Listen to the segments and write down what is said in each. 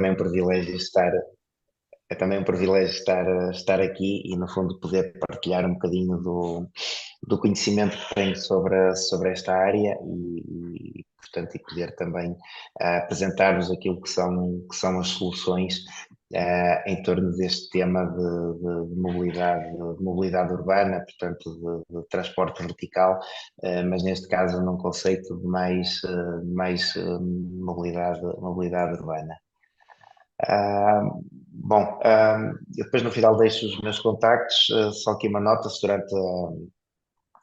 também um privilégio estar, é também um privilégio estar aqui e, no fundo, poder partilhar um bocadinho do conhecimento que tenho sobre esta área portanto, e poder também apresentar-vos aquilo que são as soluções em torno deste tema de mobilidade urbana, portanto, de transporte vertical, mas neste caso num conceito de mais mobilidade urbana. Bom, eu depois no final deixo os meus contactos, só aqui uma nota, se durante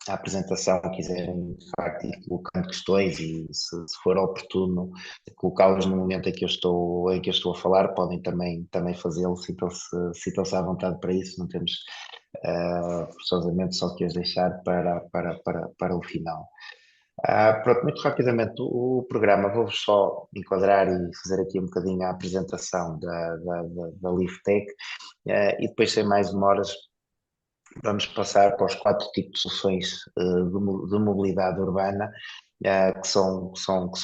a apresentação quiserem de facto ir colocando questões e se for oportuno colocá-las no momento em que eu estou a falar, podem também fazê-lo, sintam-se à vontade para isso, não temos forçosamente só que as deixar para o final. Pronto, muito rapidamente o programa, vou-vos só enquadrar e fazer aqui um bocadinho a apresentação da LiftTech, e depois, sem mais demoras, vamos passar para os quatro tipos de soluções de mobilidade urbana, que são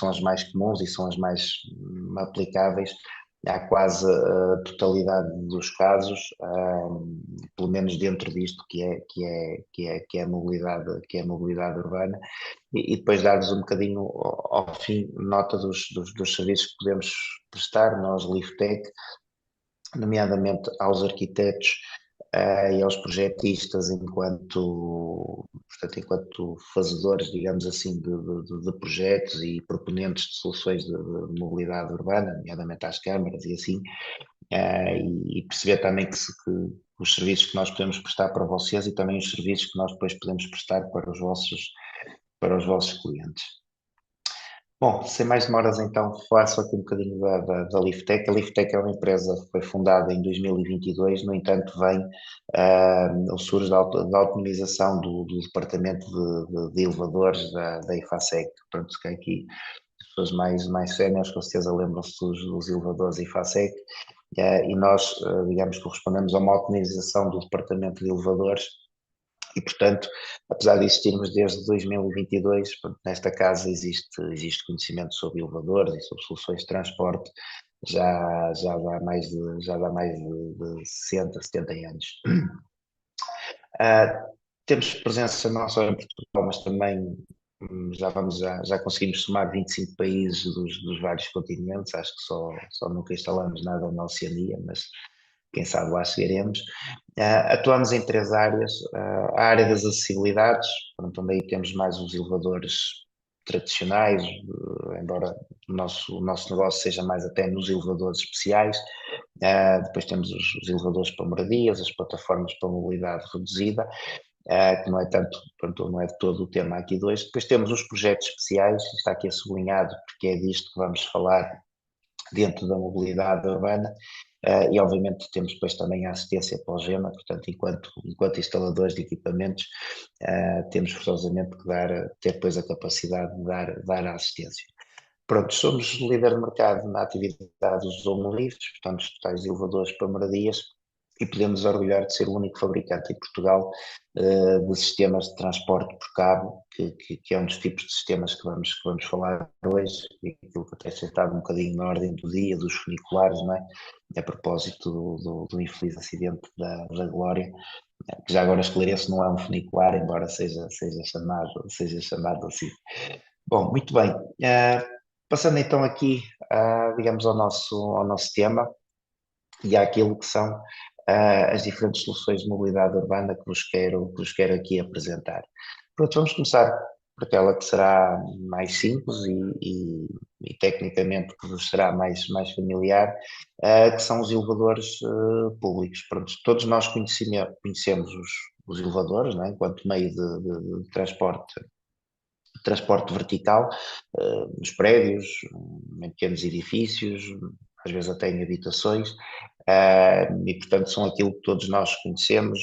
as mais comuns e são as mais aplicáveis à quase totalidade dos casos, pelo menos dentro disto que é a mobilidade urbana, e depois dar-vos um bocadinho ao fim nota dos serviços que podemos prestar, nós, LiftTech, nomeadamente aos arquitetos e aos projetistas enquanto fazedores, digamos assim, de projetos e proponentes de soluções de mobilidade urbana, nomeadamente às câmaras e assim, e perceber também que os serviços que nós podemos prestar para vocês e também os serviços que nós depois podemos prestar para os vossos clientes. Bom, sem mais demoras, então, faço aqui um bocadinho da LiftTech. A LiftTech é uma empresa que foi fundada em 2022, no entanto, vem ao surge da autonomização do departamento de elevadores da IFASEC. Pronto, que aqui as pessoas mais séniores, com certeza lembram-se dos elevadores IFASEC, e nós, digamos, correspondemos a uma autonomização do departamento de elevadores. E, portanto, apesar de existirmos desde 2022, portanto, nesta casa existe conhecimento sobre elevadores e sobre soluções de transporte já dá mais de 60, 70 anos. Ah, Temos presença não só em Portugal, mas também já conseguimos somar 25 países dos vários continentes. Acho que só nunca instalamos nada na Oceania, mas quem sabe lá chegaremos. Atuamos em três áreas. A área das acessibilidades, onde aí temos mais os elevadores tradicionais, embora o nosso negócio seja mais até nos elevadores especiais. Depois temos os elevadores para moradias, as plataformas para mobilidade reduzida, que não é tanto, pronto, não é de todo o tema aqui de hoje. Depois temos os projetos especiais, está aqui sublinhado porque é disto que vamos falar dentro da mobilidade urbana. E obviamente temos depois também a assistência pós-GEMA, portanto, enquanto instaladores de equipamentos, temos forçosamente que ter depois a capacidade de dar a assistência. Pronto, somos líder de mercado na atividade dos home lifts, portanto, os totais elevadores para moradias, e podemos orgulhar de ser o único fabricante em Portugal de sistemas de transporte por cabo, que é um dos tipos de sistemas que vamos falar hoje, e aquilo que até tem estado um bocadinho na ordem do dia, dos funiculares, não é? A propósito do infeliz acidente da Glória, que já agora esclareço, não é um funicular, embora seja chamado assim. Bom, muito bem. Passando então aqui, digamos, ao nosso tema e àquilo que são as diferentes soluções de mobilidade urbana que vos quero aqui apresentar. Pronto, vamos começar por aquela que será mais simples e tecnicamente que vos será mais familiar, que são os elevadores públicos. Pronto, todos nós conhecemos os elevadores, não é? Enquanto meio de transporte vertical, nos prédios, em pequenos edifícios, às vezes até em habitações, e portanto são aquilo que todos nós conhecemos,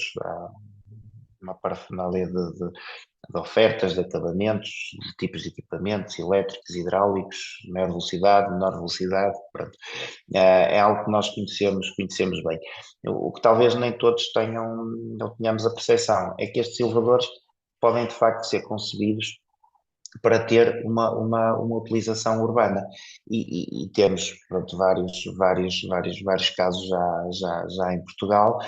uma parafernália de ofertas, de acabamentos, de tipos de equipamentos elétricos, hidráulicos, maior velocidade, menor velocidade, pronto. É algo que nós conhecemos bem. O que talvez nem todos não tenhamos a percepção é que estes elevadores podem de facto ser concebidos para ter uma utilização urbana. E temos, pronto, vários casos já em Portugal.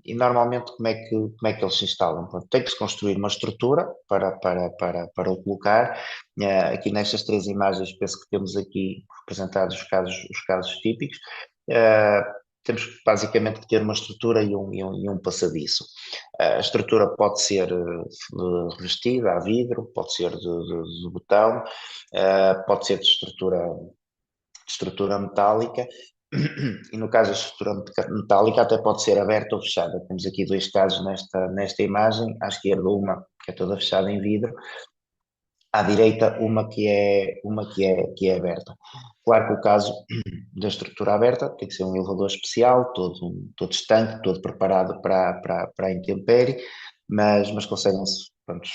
E normalmente como é que eles se instalam? Pronto, tem que se construir uma estrutura para o colocar. Aqui nestas três imagens, penso que temos aqui representados os casos típicos. Uh, Temos basicamente que ter uma estrutura e um passadiço. A estrutura pode ser revestida a vidro, pode ser de botão, pode ser de estrutura metálica, e no caso da estrutura metálica até pode ser aberta ou fechada. Temos aqui dois casos nesta imagem, à esquerda uma que é toda fechada em vidro, à direita uma que é aberta. Claro que o caso da estrutura aberta tem que ser um elevador especial, todo estanque, todo preparado para a intempérie, mas conseguem-se, pronto,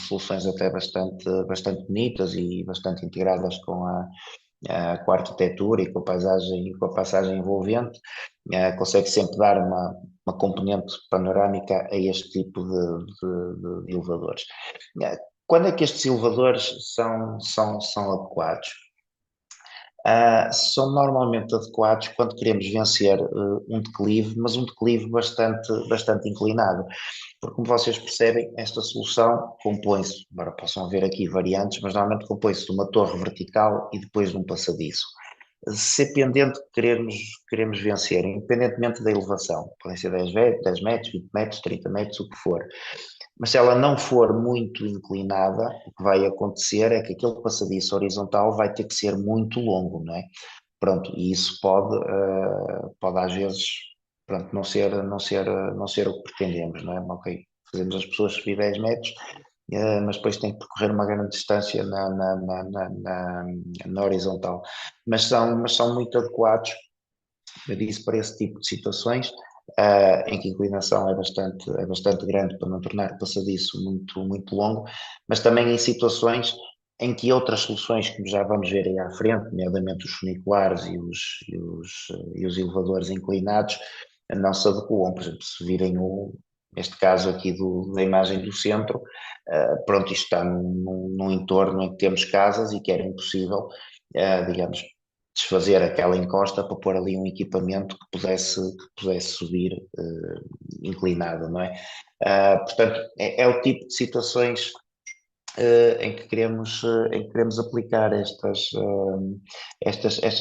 soluções até bastante bonitas e bastante integradas com a arquitetura e com a paisagem envolvente. Consegue sempre dar uma componente panorâmica a este tipo de elevadores. Quando é que estes elevadores são adequados? São normalmente adequados quando queremos vencer um declive, mas um declive bastante inclinado. Porque, como vocês percebem, esta solução compõe-se, embora possam haver aqui variantes, mas normalmente compõe-se de uma torre vertical e depois de um passadiço. Se pendente que queremos vencer, independentemente da elevação, podem ser 10 metros, 20 metros, 30 metros, o que for. Mas se ela não for muito inclinada, o que vai acontecer é que aquele passadiço horizontal vai ter que ser muito longo, não é? Pronto, e isso pode às vezes, pronto, não ser o que pretendemos, não é? Ok, fazemos as pessoas subir 10 metros, mas depois tem que percorrer uma grande distância na horizontal. Mas são muito adequados, eu disse, para esse tipo de situações, em que a inclinação é bastante grande para não tornar o passadiço muito longo, mas também em situações em que outras soluções, que já vamos ver aí à frente, nomeadamente os funiculares e os elevadores inclinados, não se adequam. Por exemplo, se virem este caso aqui da imagem do centro, pronto, isto está num entorno em que temos casas e que era impossível, digamos, desfazer aquela encosta para pôr ali um equipamento que pudesse subir inclinado, não é? Portanto, é o tipo de situações em que queremos aplicar estas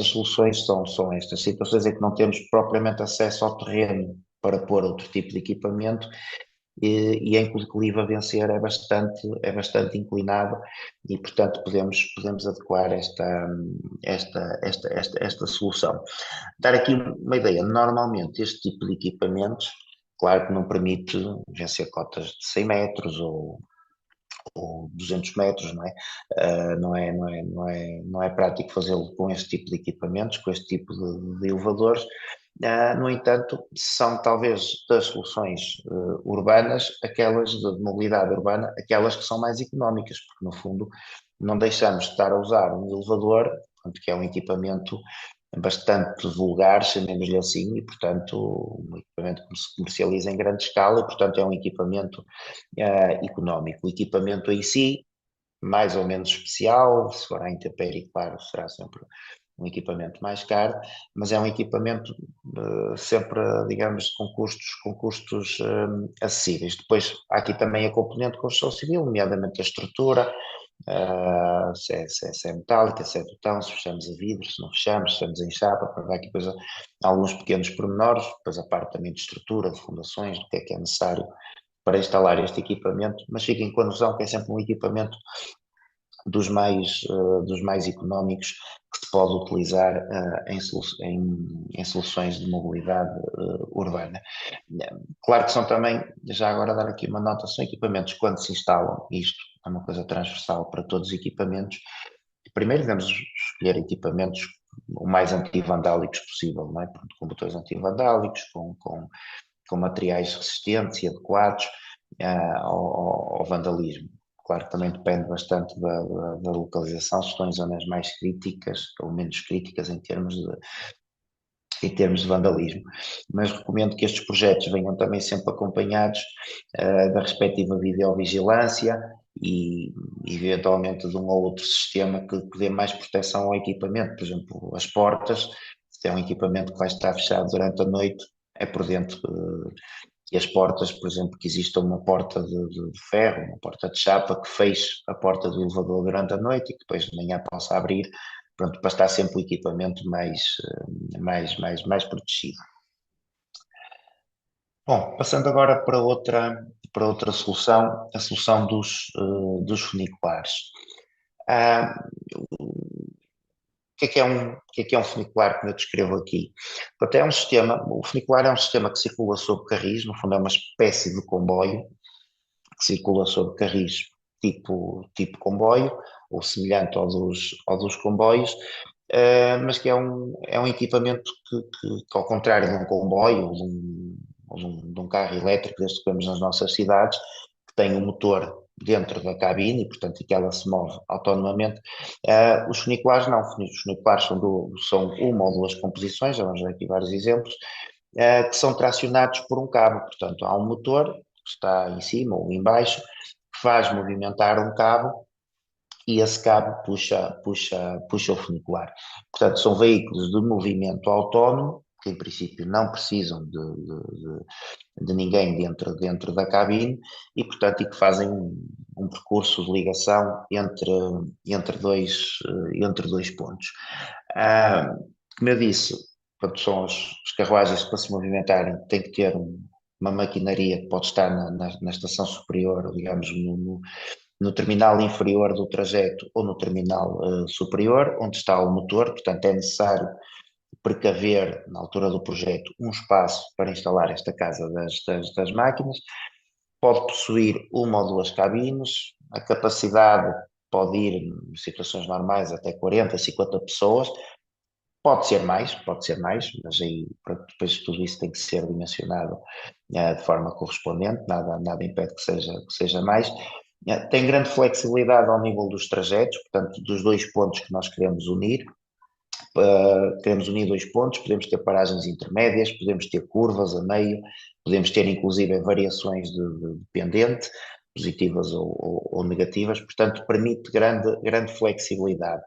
soluções, são estas situações em que não temos propriamente acesso ao terreno para pôr outro tipo de equipamento, e em que o declive a vencer é bastante inclinado, e portanto podemos adequar esta solução. Dar aqui uma ideia: normalmente este tipo de equipamentos, claro que não permite vencer cotas de 100 metros ou 200 metros, não é? Não é prático fazê-lo com este tipo de equipamentos, com este tipo de elevadores. No entanto, são talvez das soluções urbanas, aquelas de mobilidade urbana, aquelas que são mais económicas, porque no fundo não deixamos de estar a usar um elevador, portanto, que é um equipamento bastante vulgar, chamemos-lhe assim, e portanto um equipamento que se comercializa em grande escala, e portanto é um equipamento económico. O equipamento em si, mais ou menos especial, se for à intempérie, claro, será sempre um equipamento mais caro, mas é um equipamento sempre, digamos, com custos acessíveis. Depois há aqui também a componente de construção civil, nomeadamente a estrutura, se é metálica, se é botão, se fechamos a vidro, se não fechamos, se fechamos em chapa, para dar aqui depois alguns pequenos pormenores, depois a parte também de estrutura, de fundações, do que é necessário para instalar este equipamento, mas fiquem com a noção que é sempre um equipamento dos mais económicos, que se pode utilizar em soluções de mobilidade urbana. Claro que são também, já agora dar aqui uma nota, são equipamentos que, quando se instalam, isto é uma coisa transversal para todos os equipamentos. Primeiro devemos escolher equipamentos o mais anti-vandálicos possível, não é? Com botões anti-vandálicos, com materiais resistentes e adequados ao vandalismo. Claro que também depende bastante da localização, se estão em zonas mais críticas ou menos críticas em termos de vandalismo, mas recomendo que estes projetos venham também sempre acompanhados da respectiva videovigilância e eventualmente de um ou outro sistema que dê mais proteção ao equipamento. Por exemplo, as portas, se é um equipamento que vai estar fechado durante a noite, é prudente que as portas, por exemplo, que exista uma porta de ferro, uma porta de chapa que feche a porta do elevador durante a noite e que depois de manhã possa abrir, pronto, para estar sempre o equipamento mais protegido. Bom, passando agora para outra solução, a solução dos funiculares. Ah, o que é um funicular, como eu descrevo aqui? Portanto, é um sistema, o funicular é um sistema que circula sobre carris, no fundo é uma espécie de comboio, que circula sobre carris tipo comboio, ou semelhante ao dos comboios, mas que é um equipamento que, ao contrário de um comboio ou de um carro elétrico, desde que vemos nas nossas cidades, que tem um motor dentro da cabine e, portanto, que ela se move autonomamente. Os funiculares não, os funiculares são uma ou duas composições, já vamos ver aqui vários exemplos, que são tracionados por um cabo. Portanto, há um motor que está em cima ou em baixo, que faz movimentar um cabo e esse cabo puxa o funicular. Portanto, são veículos de movimento autónomo, que em princípio não precisam de ninguém dentro da cabine e, portanto, e que fazem um percurso de ligação entre dois pontos. Ah, como eu disse, portanto, são as carruagens que para se movimentarem têm que ter uma maquinaria que pode estar na estação superior, digamos, no terminal inferior do trajeto ou no terminal superior, onde está o motor, portanto é necessário precaver, na altura do projeto, um espaço para instalar esta casa das máquinas. Pode possuir uma ou duas cabines, a capacidade pode ir, em situações normais, até 40, 50 pessoas. Pode ser mais, mas aí depois tudo isso tem que ser dimensionado de forma correspondente, nada impede que seja mais. Tem grande flexibilidade ao nível dos trajetos, portanto, dos dois pontos que nós queremos unir dois pontos, podemos ter paragens intermédias, podemos ter curvas a meio, podemos ter inclusive variações de pendente, positivas ou negativas, portanto permite grande flexibilidade.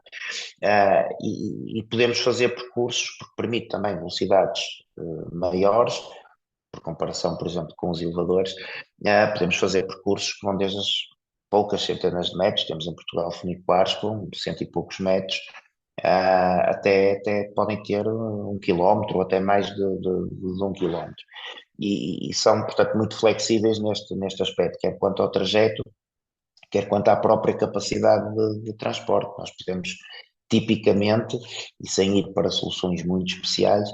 E podemos fazer percursos, porque permite também velocidades maiores, por comparação, por exemplo, com os elevadores, podemos fazer percursos que vão desde as poucas centenas de metros, temos em Portugal funiculares com cento e poucos metros, até podem ter 1 quilómetro ou até mais de 1 quilómetro. E são, portanto, muito flexíveis neste aspecto, quer quanto ao trajeto, quer quanto à própria capacidade de transporte. Nós podemos, tipicamente, e sem ir para soluções muito especiais,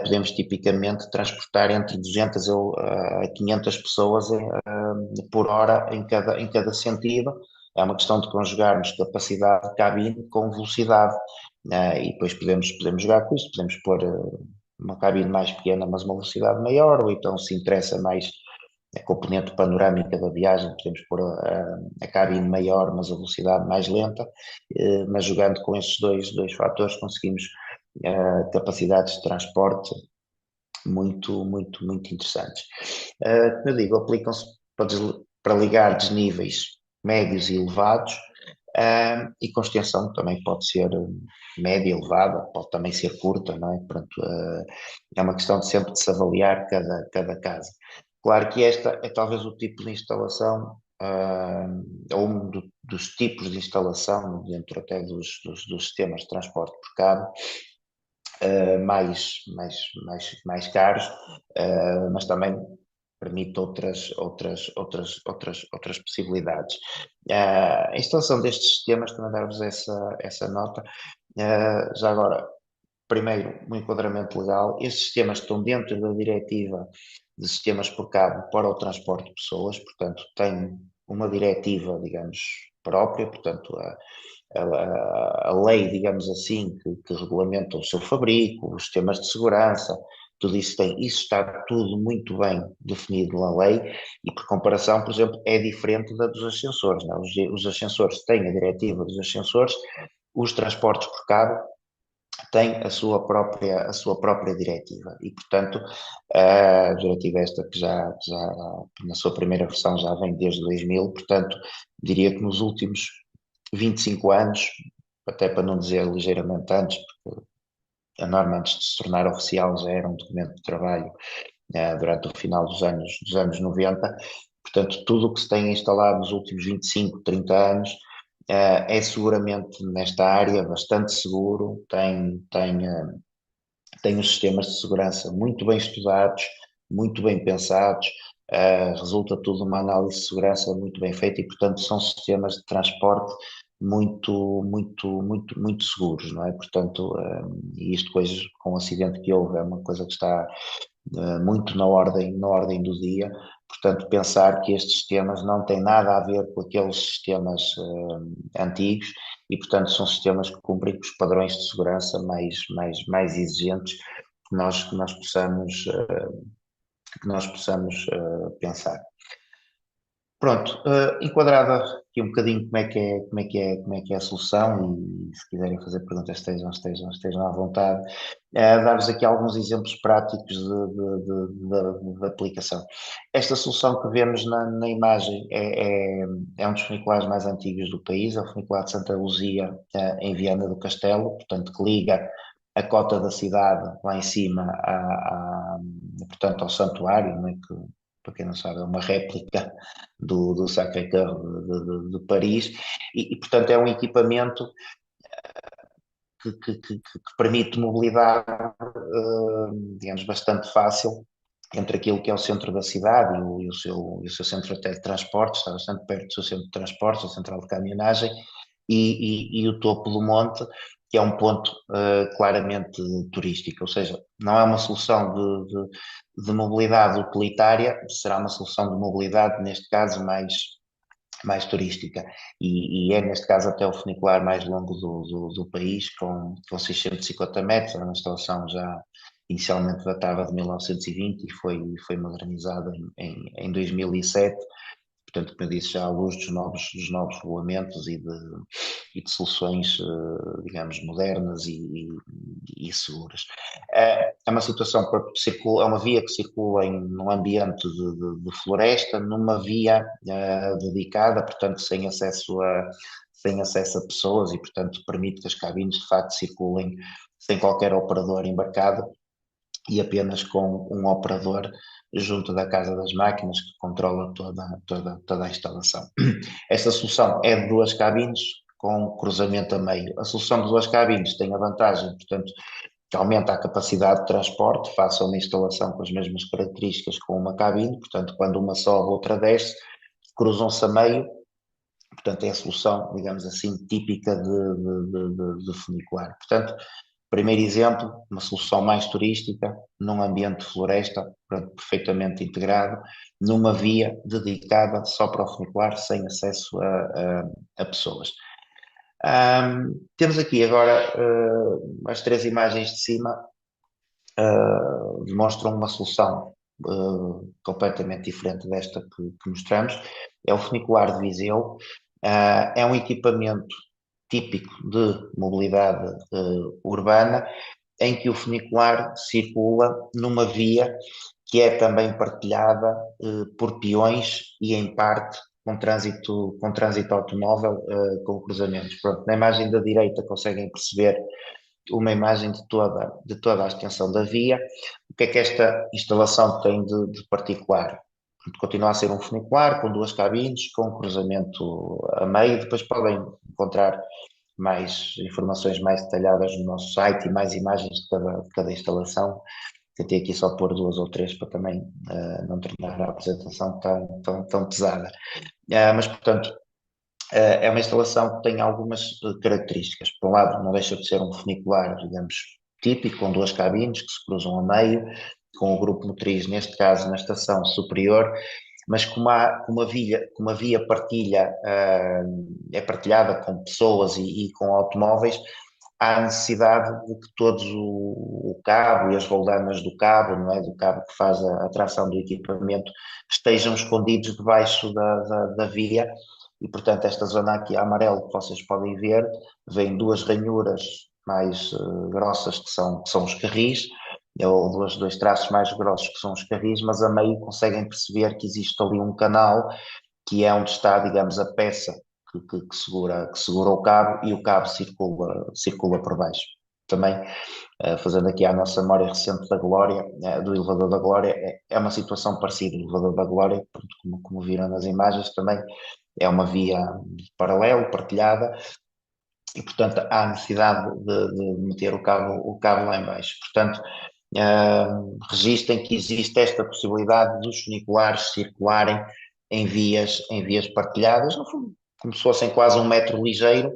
podemos tipicamente transportar entre 200 a 500 pessoas por hora em cada sentido. É uma questão de conjugarmos capacidade de cabine com velocidade. E depois podemos jogar com isso, podemos pôr uma cabine mais pequena, mas uma velocidade maior, ou então, se interessa mais a componente panorâmica da viagem, podemos pôr a cabine maior, mas a velocidade mais lenta, mas jogando com esses dois fatores conseguimos capacidades de transporte muito interessantes. Como eu digo, aplicam-se para ligar desníveis médios e elevados, e com extensão também pode ser média, elevada, pode também ser curta, não é? Portanto, é uma questão sempre de se avaliar cada caso. Claro que esta é talvez o tipo de instalação, ou dos tipos de instalação, dentro até dos sistemas de transporte por cabo, mais caros, mas também permite outras possibilidades. A instalação destes sistemas, também dar-vos essa nota, já agora, primeiro, um enquadramento legal. Estes sistemas estão dentro da diretiva de sistemas por cabo para o transporte de pessoas, portanto, tem uma diretiva, digamos, própria, portanto, a lei, digamos assim, que regulamenta o seu fabrico, os sistemas de segurança, tudo isso está tudo muito bem definido na lei e, por comparação, por exemplo, é diferente da dos ascensores. Não é? Os ascensores têm a diretiva dos ascensores, os transportes por cabo tem a sua própria diretiva e, portanto, a diretiva esta que já na sua primeira versão já vem desde 2000, portanto, diria que nos últimos 25 anos, até para não dizer ligeiramente antes, porque a norma antes de se tornar oficial já era um documento de trabalho durante o final dos anos 90. Portanto, tudo o que se tem instalado nos últimos 25, 30 anos é seguramente nesta área bastante seguro, tem os sistemas de segurança muito bem estudados, muito bem pensados, resulta tudo uma análise de segurança muito bem feita e, portanto, são sistemas de transporte muito seguros, não é? Portanto, e isto depois, com o acidente que houve, é uma coisa que está muito na ordem do dia. Portanto, pensar que estes sistemas não têm nada a ver com aqueles sistemas antigos e, portanto, são sistemas que cumprem com os padrões de segurança mais exigentes que nós possamos, pensar. Pronto, enquadrada aqui um bocadinho como é que é a solução e se quiserem fazer perguntas estejam à vontade, dar-vos aqui alguns exemplos práticos de aplicação. Esta solução que vemos na imagem é um dos funiculares mais antigos do país, é o funicular de Santa Luzia, em Viana do Castelo, portanto que liga a cota da cidade lá em cima portanto, ao santuário, não é? Que, para quem não sabe, é uma réplica do Sacré-Cœur de Paris, portanto é um equipamento que permite mobilidade, digamos, bastante fácil entre aquilo que é o centro da cidade e o seu centro até de transportes, está bastante perto do seu centro de transportes, a central de caminhonagem, e o topo do monte, que é um ponto claramente turístico, ou seja, não é uma solução de mobilidade utilitária, será uma solução de mobilidade, neste caso, mais turística. E é, neste caso, até o funicular mais longo do país, com 650 metros, é uma instalação já inicialmente datava de 1920 e foi modernizada em 2007. Portanto, como eu disse, já à luz dos novos regulamentos e de soluções, digamos, modernas e seguras. É uma situação que circula, é uma via que circula num ambiente de floresta, numa via dedicada, portanto, sem acesso a pessoas e, portanto, permite que as cabines de facto circulem sem qualquer operador embarcado e apenas com um operador junto da Casa das Máquinas que controla toda a instalação. Esta solução é de duas cabines com cruzamento a meio. A solução de duas cabines tem a vantagem, portanto, que aumenta a capacidade de transporte, face a uma instalação com as mesmas características com uma cabine, portanto, quando uma sobe, outra desce, cruzam-se a meio, portanto, é a solução, digamos assim, típica de funicular. Portanto, primeiro exemplo, uma solução mais turística, num ambiente de floresta, portanto, perfeitamente integrado, numa via dedicada só para o funicular, sem acesso a pessoas. Temos aqui agora as três imagens de cima demonstram uma solução completamente diferente desta que mostramos. É o funicular de Viseu, é um equipamento típico de mobilidade urbana, em que o funicular circula numa via que é também partilhada por peões e, em parte, com trânsito automóvel, com cruzamentos. Pronto, na imagem da direita conseguem perceber uma imagem de toda a extensão da via. O que é que esta instalação tem de particular? Continua a ser um funicular com duas cabines, com cruzamento a meio. Depois podem encontrar mais informações mais detalhadas no nosso site e mais imagens de cada instalação. Tentei aqui só pôr duas ou três para também não tornar a apresentação tão pesada. Mas, portanto, é uma instalação que tem algumas características. Por um lado, não deixa de ser um funicular, digamos, típico, com duas cabines que se cruzam a meio, com o grupo motriz, neste caso, na estação superior, mas com uma via partilha, é partilhada com pessoas e com automóveis, há necessidade de que todos o cabo e as roldanas do cabo, não é, do cabo que faz a tração do equipamento, estejam escondidos debaixo da via e, portanto, esta zona aqui a amarelo que vocês podem ver, vem duas ranhuras mais grossas que são os carris, ou dois traços mais grossos que são os carris, mas a meio conseguem perceber que existe ali um canal que é onde está, digamos, a peça que segura o cabo e o cabo circula por baixo. Também, fazendo aqui a nossa memória recente da Glória, do elevador da Glória, é uma situação parecida. O elevador da Glória, pronto, como viram nas imagens, também é uma via paralelo, partilhada, e, portanto, há necessidade de meter o cabo lá em baixo. Portanto, registrem que existe esta possibilidade dos funiculares circularem em vias partilhadas, no fundo, como se fossem quase um metro ligeiro,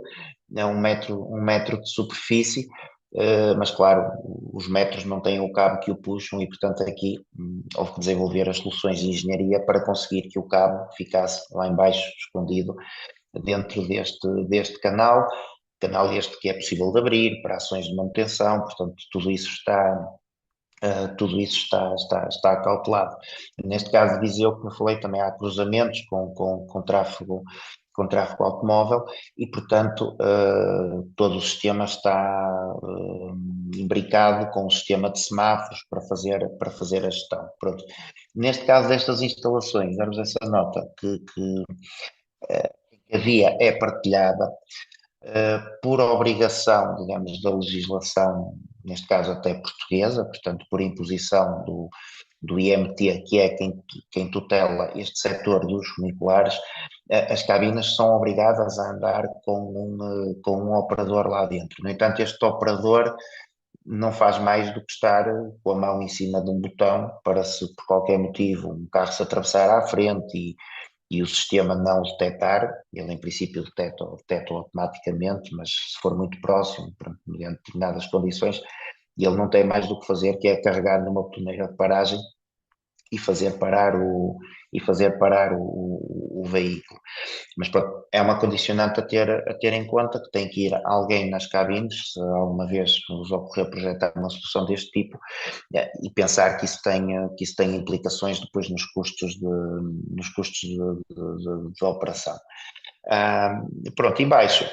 um metro de superfície, mas claro, os metros não têm o cabo que o puxam e, portanto, aqui houve que desenvolver as soluções de engenharia para conseguir que o cabo ficasse lá embaixo, escondido, dentro deste canal, canal este que é possível de abrir para ações de manutenção, portanto, tudo isso está acautelado. Neste caso de Viseu, como eu falei, também há cruzamentos com tráfego automóvel e, portanto, todo o sistema está imbricado com o sistema de semáforos para fazer a gestão. Pronto. Neste caso destas instalações, damos essa nota que a via é partilhada por obrigação, digamos, da legislação, neste caso até portuguesa, portanto, por imposição do IMT, que é quem tutela este setor dos funiculares, as cabinas são obrigadas a andar com um operador lá dentro. No entanto, este operador não faz mais do que estar com a mão em cima de um botão para, se por qualquer motivo um carro se atravessar à frente e o sistema não o detectar, ele em princípio detecta automaticamente, mas se for muito próximo, mediante determinadas condições, ele não tem mais do que fazer, que é carregar numa betoneira de paragem e fazer parar o veículo. Mas pronto, é uma condicionante a ter em conta que tem que ir alguém nas cabines, se alguma vez nos ocorrer projetar uma solução deste tipo, e pensar que isso tem implicações depois nos custos de operação. Pronto, em baixo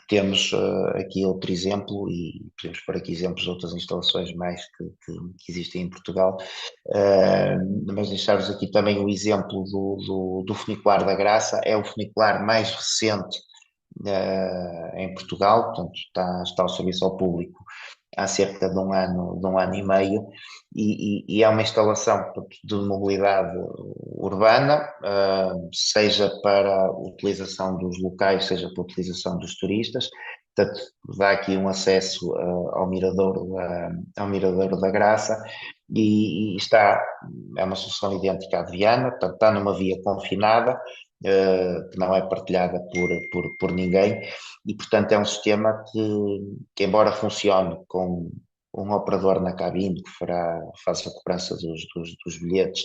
temos aqui outro exemplo, e podemos pôr aqui exemplos de outras instalações mais que existem em Portugal, mas deixar-vos aqui também o exemplo do funicular da Graça, é o funicular mais recente em Portugal, portanto está ao serviço ao público há cerca de um ano e meio, e é uma instalação portanto, de mobilidade urbana, seja para a utilização dos locais, seja para a utilização dos turistas, portanto dá aqui um acesso ao Miradouro da Graça, e é uma solução idêntica à de Viana, portanto está numa via confinada, que não é partilhada por ninguém, e portanto é um sistema que embora funcione com um operador na cabine que faz a cobrança dos bilhetes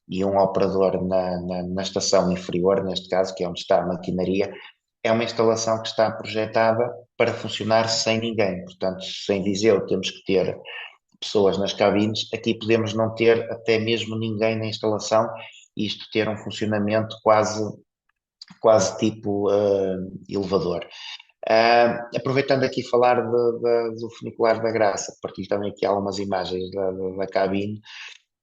e um operador na estação inferior, neste caso, que é onde está a maquinaria, é uma instalação que está projetada para funcionar sem ninguém. Portanto, sem Viseu temos que ter pessoas nas cabines, aqui podemos não ter até mesmo ninguém na instalação e isto ter um funcionamento quase tipo elevador. Aproveitando aqui falar do funicular da Graça, partilho também aqui algumas imagens da cabine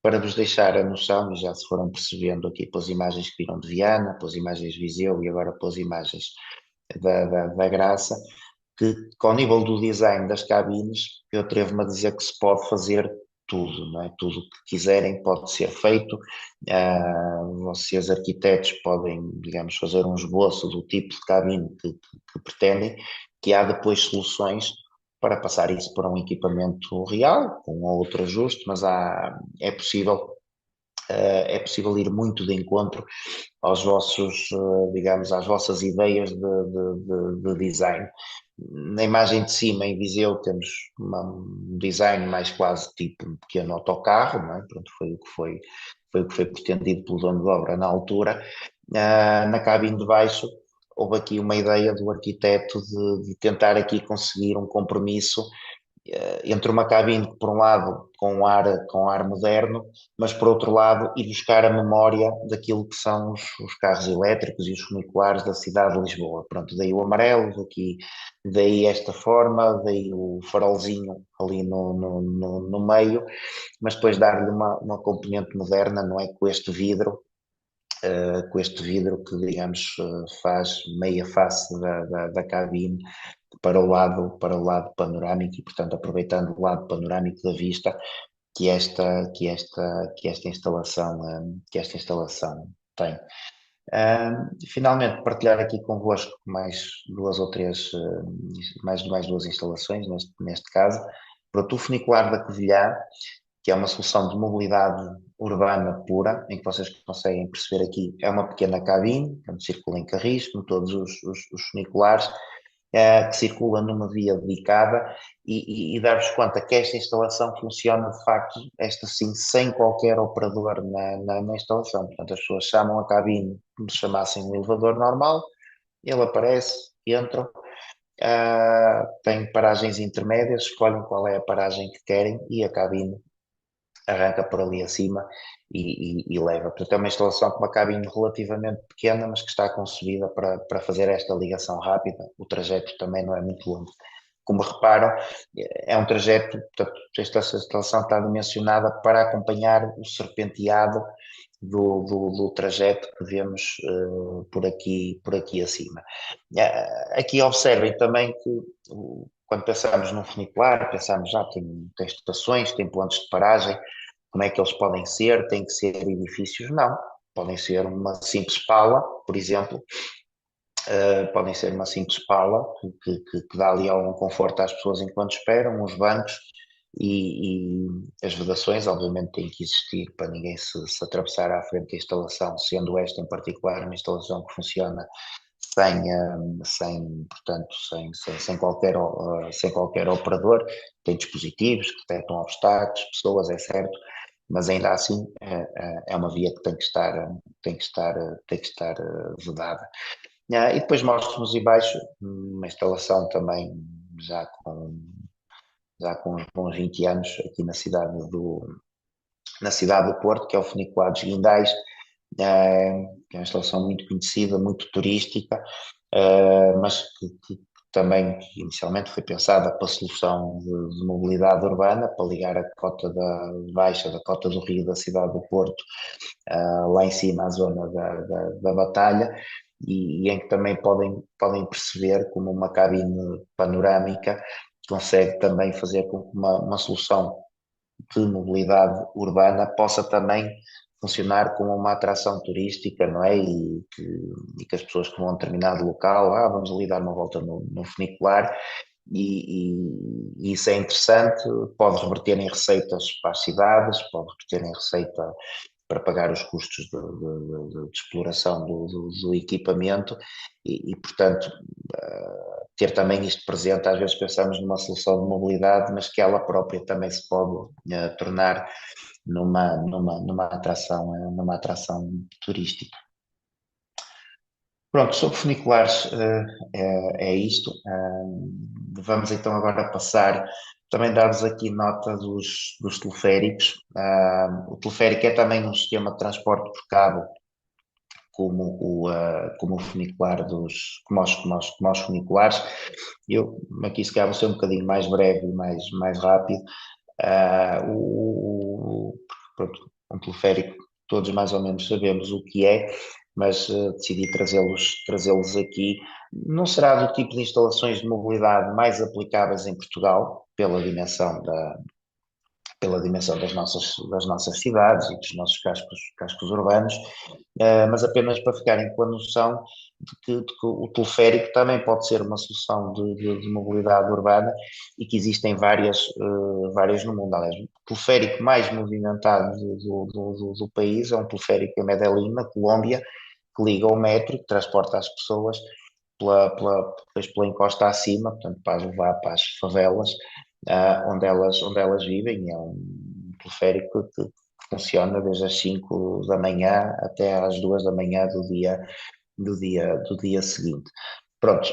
para vos deixar a noção, e já se foram percebendo aqui pelas imagens que viram de Viana, pelas imagens de Viseu e agora pelas imagens da Graça, que ao nível do design das cabines, eu atrevo-me a dizer que se pode fazer tudo, não é? Tudo o que quiserem pode ser feito. Vocês, arquitetos, podem, digamos, fazer um esboço do tipo de cabine que pretendem, que há depois soluções para passar isso para um equipamento real, com outro ajuste, mas é possível ir muito de encontro aos digamos, às vossas ideias de design. Na imagem de cima, em Viseu, temos um design mais quase tipo um pequeno autocarro, não é? Pronto, foi o que foi pretendido pelo dono de obra na altura. Na cabine de baixo, houve aqui uma ideia do arquiteto de tentar aqui conseguir um compromisso entre uma cabine que, por um lado, com ar moderno, mas por outro lado, ir buscar a memória daquilo que são os carros elétricos e os funiculares da cidade de Lisboa. Pronto, daí o amarelo, daí esta forma, daí o farolzinho ali no meio, mas depois dar-lhe uma componente moderna, não é? Com este vidro que, digamos, faz meia face da cabine para o lado panorâmico e, portanto, aproveitando o lado panorâmico da vista que esta instalação tem. Finalmente, partilhar aqui convosco mais duas ou três, mais duas instalações, neste caso. Pronto, o funicular da Covilhã, que é uma solução de mobilidade urbana pura, em que vocês conseguem perceber aqui, é uma pequena cabine, onde circula em carris, como todos os funiculares, que circula numa via dedicada e dar-vos conta que esta instalação funciona de facto, esta sim, sem qualquer operador na instalação. Portanto, as pessoas chamam a cabine como se chamassem um elevador normal, ele aparece, entram, tem paragens intermédias, escolhem qual é a paragem que querem e a cabine arranca por ali acima e leva. Portanto, é uma instalação com uma cabine relativamente pequena, mas que está concebida para fazer esta ligação rápida. O trajeto também não é muito longo. Como reparam, é um trajeto, portanto, esta instalação está dimensionada para acompanhar o serpenteado do trajeto que vemos por aqui acima. Aqui observem também que quando pensamos num funicular, pensamos já tem estações, tem pontos de paragem, como é que eles podem ser? Têm que ser edifícios? Não. Podem ser uma simples pala, por exemplo, podem ser uma simples pala que dá ali algum conforto às pessoas enquanto esperam, uns bancos e as vedações, obviamente, têm que existir para ninguém se atravessar à frente da instalação, sendo esta em particular uma instalação que funciona portanto, sem qualquer operador, tem dispositivos que detectam obstáculos, pessoas, é certo, mas ainda assim é uma via que tem que estar vedada. E depois mostro-vos em baixo uma instalação também já com uns bons 20 anos aqui na cidade do Porto, que é o Funicular dos Guindais, que é uma instalação muito conhecida, muito turística, mas que também inicialmente foi pensada para a solução de mobilidade urbana, para ligar a cota da baixa da cota do Rio da cidade do Porto, lá em cima à zona da Batalha, e em que também podem perceber como uma cabine panorâmica consegue também fazer com que uma solução de mobilidade urbana possa também funcionar como uma atração turística, não é? E que as pessoas que vão a um determinado local, vamos ali dar uma volta no funicular, e isso é interessante, pode reverter em receitas para as cidades, pode reverter em receita para pagar os custos de exploração do equipamento portanto, ter também isto presente. Às vezes pensamos numa solução de mobilidade, mas que ela própria também se pode tornar numa atração turística. Pronto, sobre funiculares é isto. Vamos então agora passar, também dar-vos aqui nota dos teleféricos. O teleférico é também um sistema de transporte por cabo, como o funicular como os funiculares. Eu aqui se calhar vou ser um bocadinho mais breve e mais rápido. Pronto, um teleférico, todos mais ou menos sabemos o que é, mas decidi trazê-los aqui. Não será do tipo de instalações de mobilidade mais aplicáveis em Portugal, pela dimensão das nossas cidades e dos nossos cascos urbanos, mas apenas para ficarem com a noção de que o teleférico também pode ser uma solução de mobilidade urbana e que existem várias no mundo. Aliás, o teleférico mais movimentado do país é um teleférico em Medellín, na Colômbia, que liga ao metro, que transporta as pessoas depois pela encosta acima, portanto, para as levar para as favelas, onde elas vivem. É um teleférico que funciona desde as 5 da manhã até às 2 da manhã do dia seguinte. Pronto,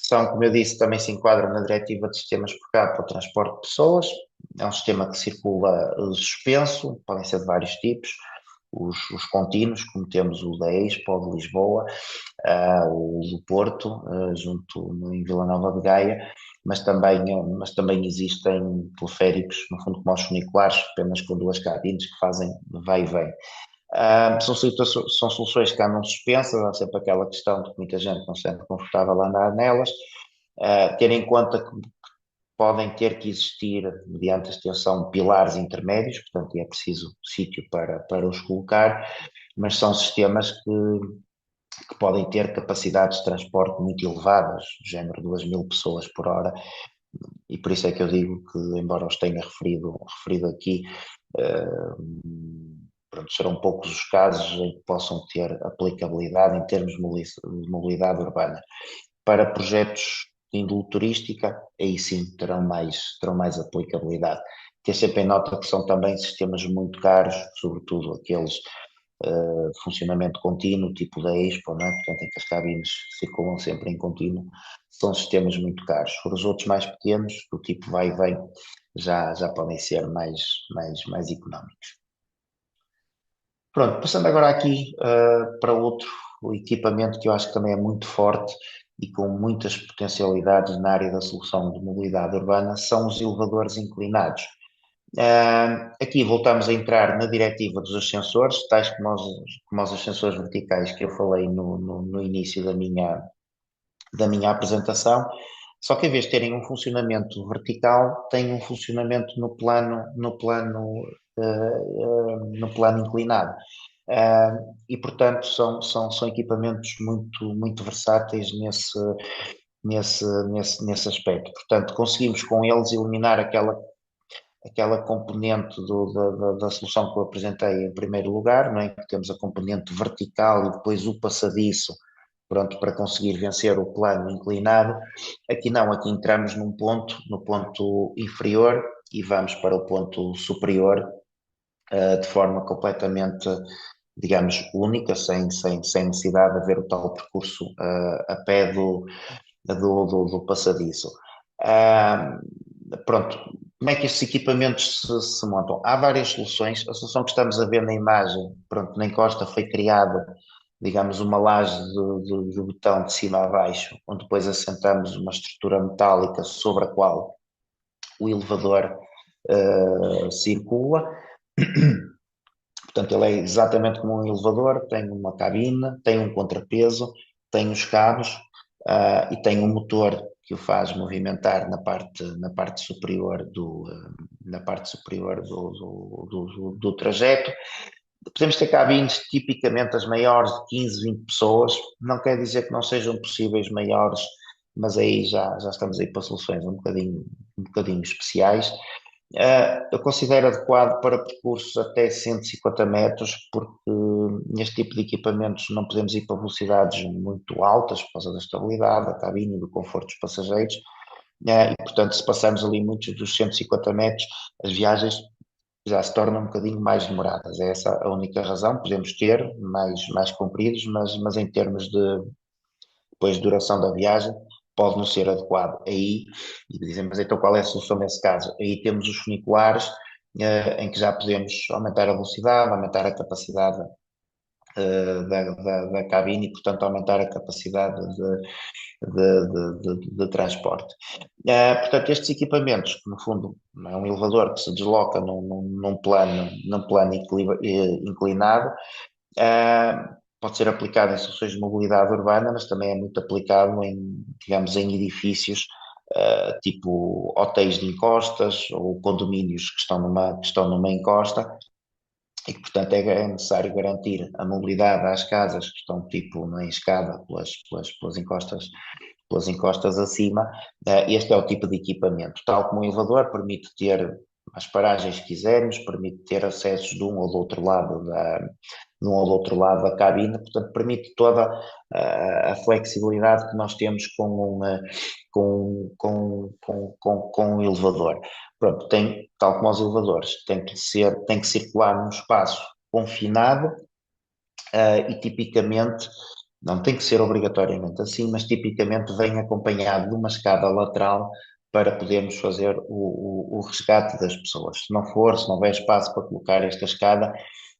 são, como eu disse, também se enquadram na Diretiva de Sistemas por Cabo para o transporte de pessoas. É um sistema que circula suspenso, podem ser de vários tipos. Os contínuos, como temos o da Expo, o de Lisboa, o do Porto, em Vila Nova de Gaia, mas também existem teleféricos, no fundo, como os funiculares, apenas com duas cabines que fazem vai e vem. São soluções que andam suspensas, há sempre aquela questão de que muita gente não se sente confortável a andar nelas. Ter em conta que podem ter que existir, mediante a extensão, pilares intermédios, portanto é preciso sítio para os colocar, mas são sistemas que podem ter capacidades de transporte muito elevadas, do género 2.000 pessoas por hora, e por isso é que eu digo que, embora os tenha referido aqui, pronto, serão poucos os casos em que possam ter aplicabilidade em termos de mobilidade urbana. Para projetos de índole turística, aí sim terão mais aplicabilidade. Ter sempre em nota que são também sistemas muito caros, sobretudo aqueles de funcionamento contínuo, tipo da Expo, não é? Portanto, em que as cabines circulam sempre em contínuo, são sistemas muito caros. Se for os outros mais pequenos, do tipo vai e vem, já podem ser mais económicos. Pronto, passando agora aqui para outro equipamento que eu acho que também é muito forte e com muitas potencialidades na área da solução de mobilidade urbana, são os elevadores inclinados. Aqui voltamos a entrar na diretiva dos ascensores, tais como os ascensores verticais que eu falei no início da minha apresentação, só que em vez de terem um funcionamento vertical, têm um funcionamento no plano inclinado. E, portanto, são equipamentos muito versáteis nesse aspecto. Portanto, conseguimos com eles eliminar aquela componente da solução que eu apresentei em primeiro lugar, não é? Que temos a componente vertical e depois o passadiço, pronto, para conseguir vencer o plano inclinado. Aqui não, aqui entramos no ponto inferior e vamos para o ponto superior, de forma completamente, digamos, única, sem necessidade de haver o tal percurso a pé do passadiço. Ah, Pronto, como é que estes equipamentos se montam? Há várias soluções. A solução que estamos a ver na imagem, pronto, na encosta foi criada, digamos, uma laje de betão de cima a baixo, onde depois assentamos uma estrutura metálica sobre a qual o elevador circula. Portanto, ele é exatamente como um elevador, tem uma cabine, tem um contrapeso, tem os cabos, e tem um motor que o faz movimentar na parte superior do trajeto. Podemos ter cabines tipicamente as maiores de 15, 20 pessoas, não quer dizer que não sejam possíveis maiores, mas aí já estamos aí para soluções um bocadinho especiais. Eu considero adequado para percursos até 150 metros, porque neste tipo de equipamentos não podemos ir para velocidades muito altas por causa da estabilidade, da cabine e do conforto dos passageiros. E, portanto, se passarmos ali muitos dos 150 metros, as viagens já se tornam um bocadinho mais demoradas. É essa a única razão. Podemos ter mais compridos, mas em termos de depois de duração da viagem, pode não ser adequado. Aí, e dizem, mas então qual é a solução nesse caso? Aí temos os funiculares, em que já podemos aumentar a velocidade, aumentar a capacidade da cabine e, portanto, aumentar a capacidade de transporte. Portanto, estes equipamentos, que no fundo é um elevador que se desloca num plano inclinado, pode ser aplicado em soluções de mobilidade urbana, mas também é muito aplicado digamos, em edifícios, tipo hotéis de encostas ou condomínios que estão numa encosta, e que, portanto, é necessário garantir a mobilidade às casas que estão tipo na escada pelas encostas acima. Este é o tipo de equipamento. Tal como o elevador permite ter as paragens que quisermos, permite ter acessos de um ou do outro lado da cabine, portanto, permite toda a flexibilidade que nós temos com um elevador. Pronto, tal como os elevadores, tem que circular num espaço confinado, e tipicamente Não tem que ser obrigatoriamente assim, mas tipicamente vem acompanhado de uma escada lateral para podermos fazer o resgate das pessoas. Se não for, se não houver espaço para colocar esta escada,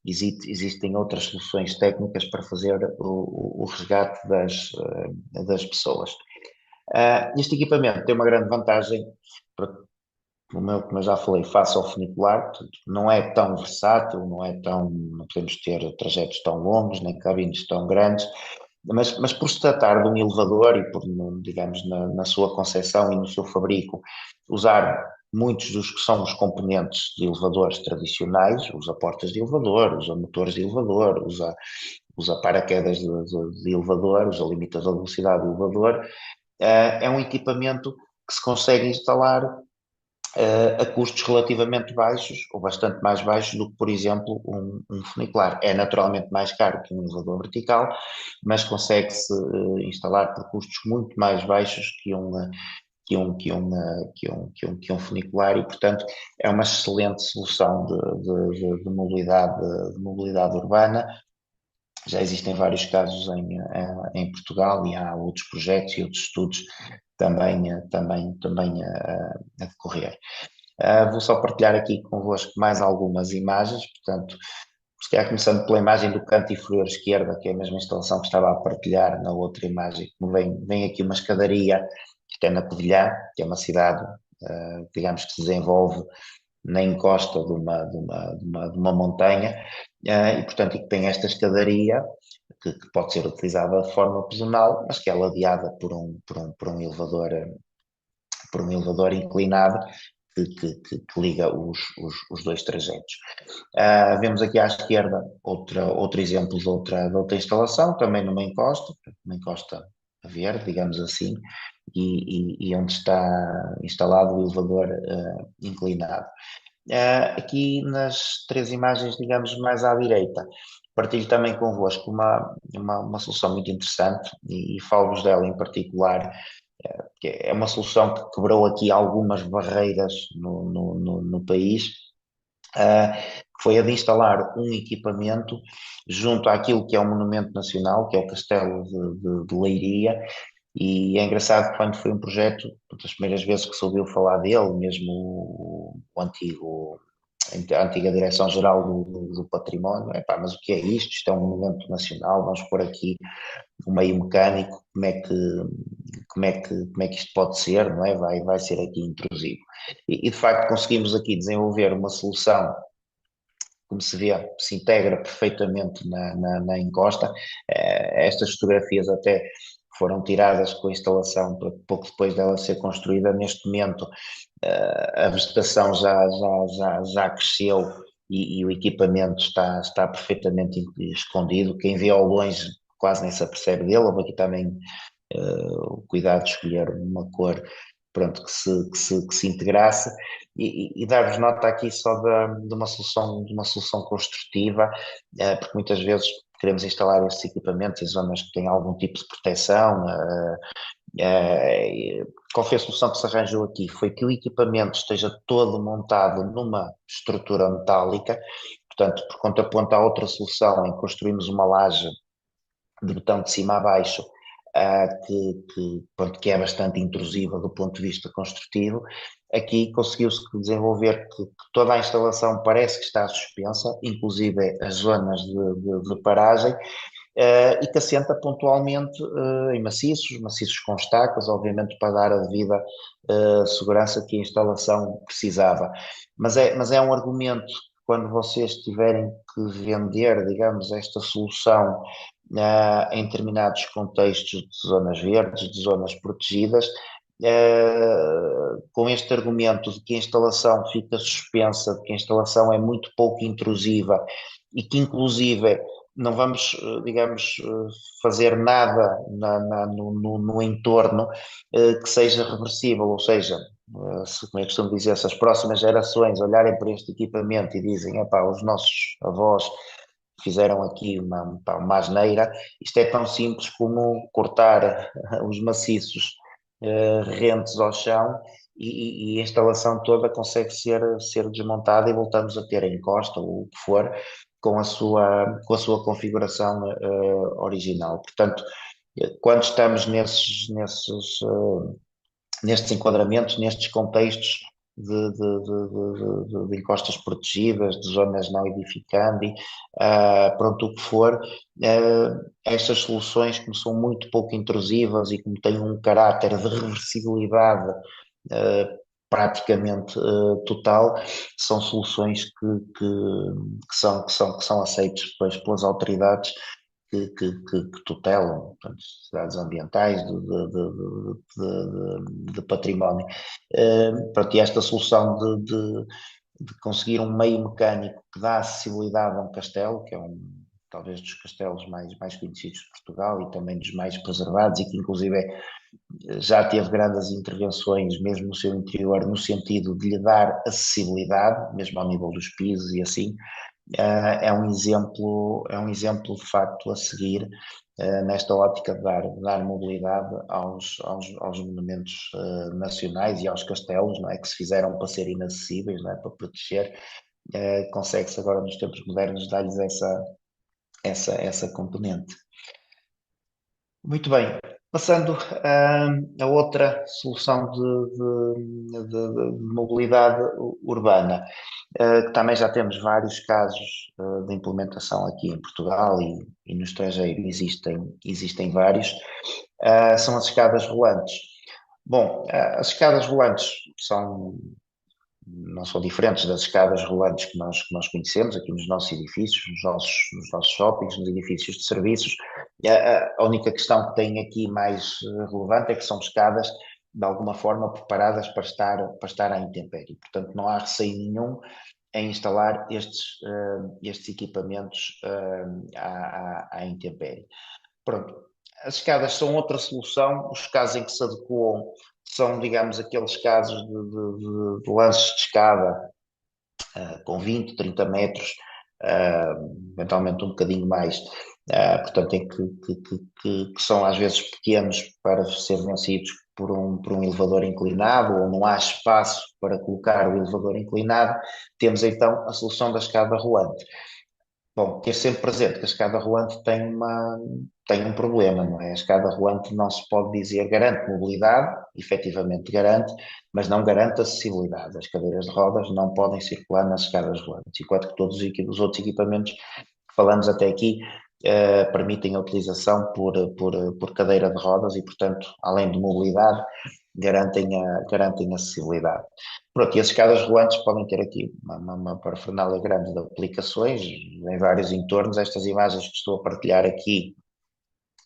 existem outras soluções técnicas para fazer o resgate das pessoas. Este equipamento tem uma grande vantagem, como eu já falei, face ao funicular, portanto, não é tão versátil, não podemos ter trajetos tão longos, nem cabines tão grandes, mas por se tratar de um elevador e por, digamos, na sua concepção e no seu fabrico, usar muitos dos que são os componentes de elevadores tradicionais, usa portas de elevador, usa motores de elevador, usa paraquedas de elevador, usa limitador de velocidade de elevador, é um equipamento que se consegue instalar a custos relativamente baixos, ou bastante mais baixos do que, por exemplo, um funicular. É naturalmente mais caro que um elevador vertical, mas consegue-se instalar por custos muito mais baixos que um funicular e, portanto, é uma excelente solução de mobilidade urbana. Já existem vários casos em Portugal e há outros projetos e outros estudos também a decorrer. Vou só partilhar aqui convosco mais algumas imagens, portanto, se calhar começando pela imagem do canto inferior esquerda, que é a mesma instalação que estava a partilhar na outra imagem, como vem aqui uma escadaria, que é na Covilhã, que é uma cidade, digamos que se desenvolve na encosta de uma montanha, e portanto e que tem esta escadaria, que pode ser utilizada de forma opcional, mas que é ladeada por um elevador inclinado que liga os dois trajetos. Vemos aqui à esquerda outro exemplo de outra instalação, também numa encosta verde, digamos assim, e onde está instalado o elevador inclinado. Aqui nas três imagens, digamos, mais à direita, partilho também convosco uma solução muito interessante e falo-vos dela em particular, que é uma solução que quebrou aqui algumas barreiras no país, que foi a de instalar um equipamento junto àquilo que é um monumento nacional, que é o Castelo de Leiria, e é engraçado que quando foi um projeto, das primeiras vezes que se ouviu falar dele, mesmo a antiga Direção-Geral do Património, mas o que é isto? Isto é um monumento nacional, vamos pôr aqui o meio mecânico, como é que isto pode ser, não é? Vai ser aqui intrusivo. E de facto conseguimos aqui desenvolver uma solução, como se vê, se integra perfeitamente na encosta. Estas fotografias até foram tiradas com a instalação pouco depois dela ser construída. Neste momento, a vegetação já cresceu e o equipamento está perfeitamente escondido. Quem vê ao longe quase nem se apercebe dele. Houve aqui também o cuidado de escolher uma cor, pronto, que se integrasse e dar-vos nota aqui só de uma solução construtiva, porque muitas vezes queremos instalar estes equipamentos em zonas que têm algum tipo de proteção. Qual foi a solução que se arranjou aqui? Foi que o equipamento esteja todo montado numa estrutura metálica, portanto, por contraponto à outra solução em que construímos uma laje de botão de cima a baixo, pronto, que é bastante intrusiva do ponto de vista construtivo. Aqui conseguiu-se desenvolver que toda a instalação parece que está suspensa, inclusive as zonas de paragem, e que assenta pontualmente em maciços com estacas, obviamente para dar a devida segurança que a instalação precisava. Mas é um argumento que quando vocês tiverem que vender, digamos, esta solução em determinados contextos de zonas verdes, de zonas protegidas, com este argumento de que a instalação fica suspensa, de que a instalação é muito pouco intrusiva e que inclusive não vamos, digamos, fazer nada no entorno que seja reversível, ou seja, como é que costumo dizer, se as próximas gerações olharem para este equipamento e dizem, epá, os nossos avós fizeram aqui uma asneira, isto é tão simples como cortar os maciços rentes ao chão e a instalação toda consegue ser desmontada e voltamos a ter a encosta ou o que for, com a sua configuração original. Portanto, quando estamos nestes enquadramentos, nestes contextos de encostas protegidas, de zonas não edificandi, pronto, o que for, estas soluções, como são muito pouco intrusivas e como têm um caráter de reversibilidade uh, praticamente total, são soluções que são aceitas depois pelas autoridades que tutelam, portanto, sociedades ambientais, de património. Pronto, e esta solução de conseguir um meio mecânico que dá acessibilidade a um castelo, que é talvez dos castelos mais conhecidos de Portugal e também dos mais preservados e que inclusive já teve grandes intervenções mesmo no seu interior no sentido de lhe dar acessibilidade, mesmo ao nível dos pisos e assim, é um exemplo de facto a seguir nesta ótica de dar mobilidade aos monumentos nacionais e aos castelos, não é, que se fizeram para ser inacessíveis, não é, para proteger, consegue-se agora nos tempos modernos dar-lhes essa componente. Muito bem. Passando a outra solução de mobilidade urbana, que também já temos vários casos de implementação aqui em Portugal e no estrangeiro existem vários, são as escadas rolantes. Bom, as escadas rolantes não são diferentes das escadas rolantes que nós conhecemos aqui nos nossos edifícios, nos nossos shoppings, nos edifícios de serviços. A única questão que tem aqui mais relevante é que são escadas de alguma forma preparadas para estar à intempérie. Portanto, não há receio nenhum em instalar estes equipamentos à intempérie. Pronto, as escadas são outra solução, os casos em que se adequam são, digamos, aqueles casos de lances de escada com 20, 30 metros, eventualmente um bocadinho mais, portanto, que são às vezes pequenos para ser vencidos por um elevador inclinado, ou não há espaço para colocar o elevador inclinado, temos então a solução da escada rolante. Bom, ter sempre presente que a escada rolante tem um problema, não é? A escada rolante não se pode dizer garante mobilidade, efetivamente garante, mas não garante acessibilidade. As cadeiras de rodas não podem circular nas escadas rolantes, enquanto que todos os outros equipamentos que falamos até aqui permitem a utilização por cadeira de rodas e, portanto, além de mobilidade, garantem acessibilidade. Pronto, e as escadas rolantes podem ter aqui uma parafernália grande de aplicações em vários entornos. Estas imagens que estou a partilhar aqui,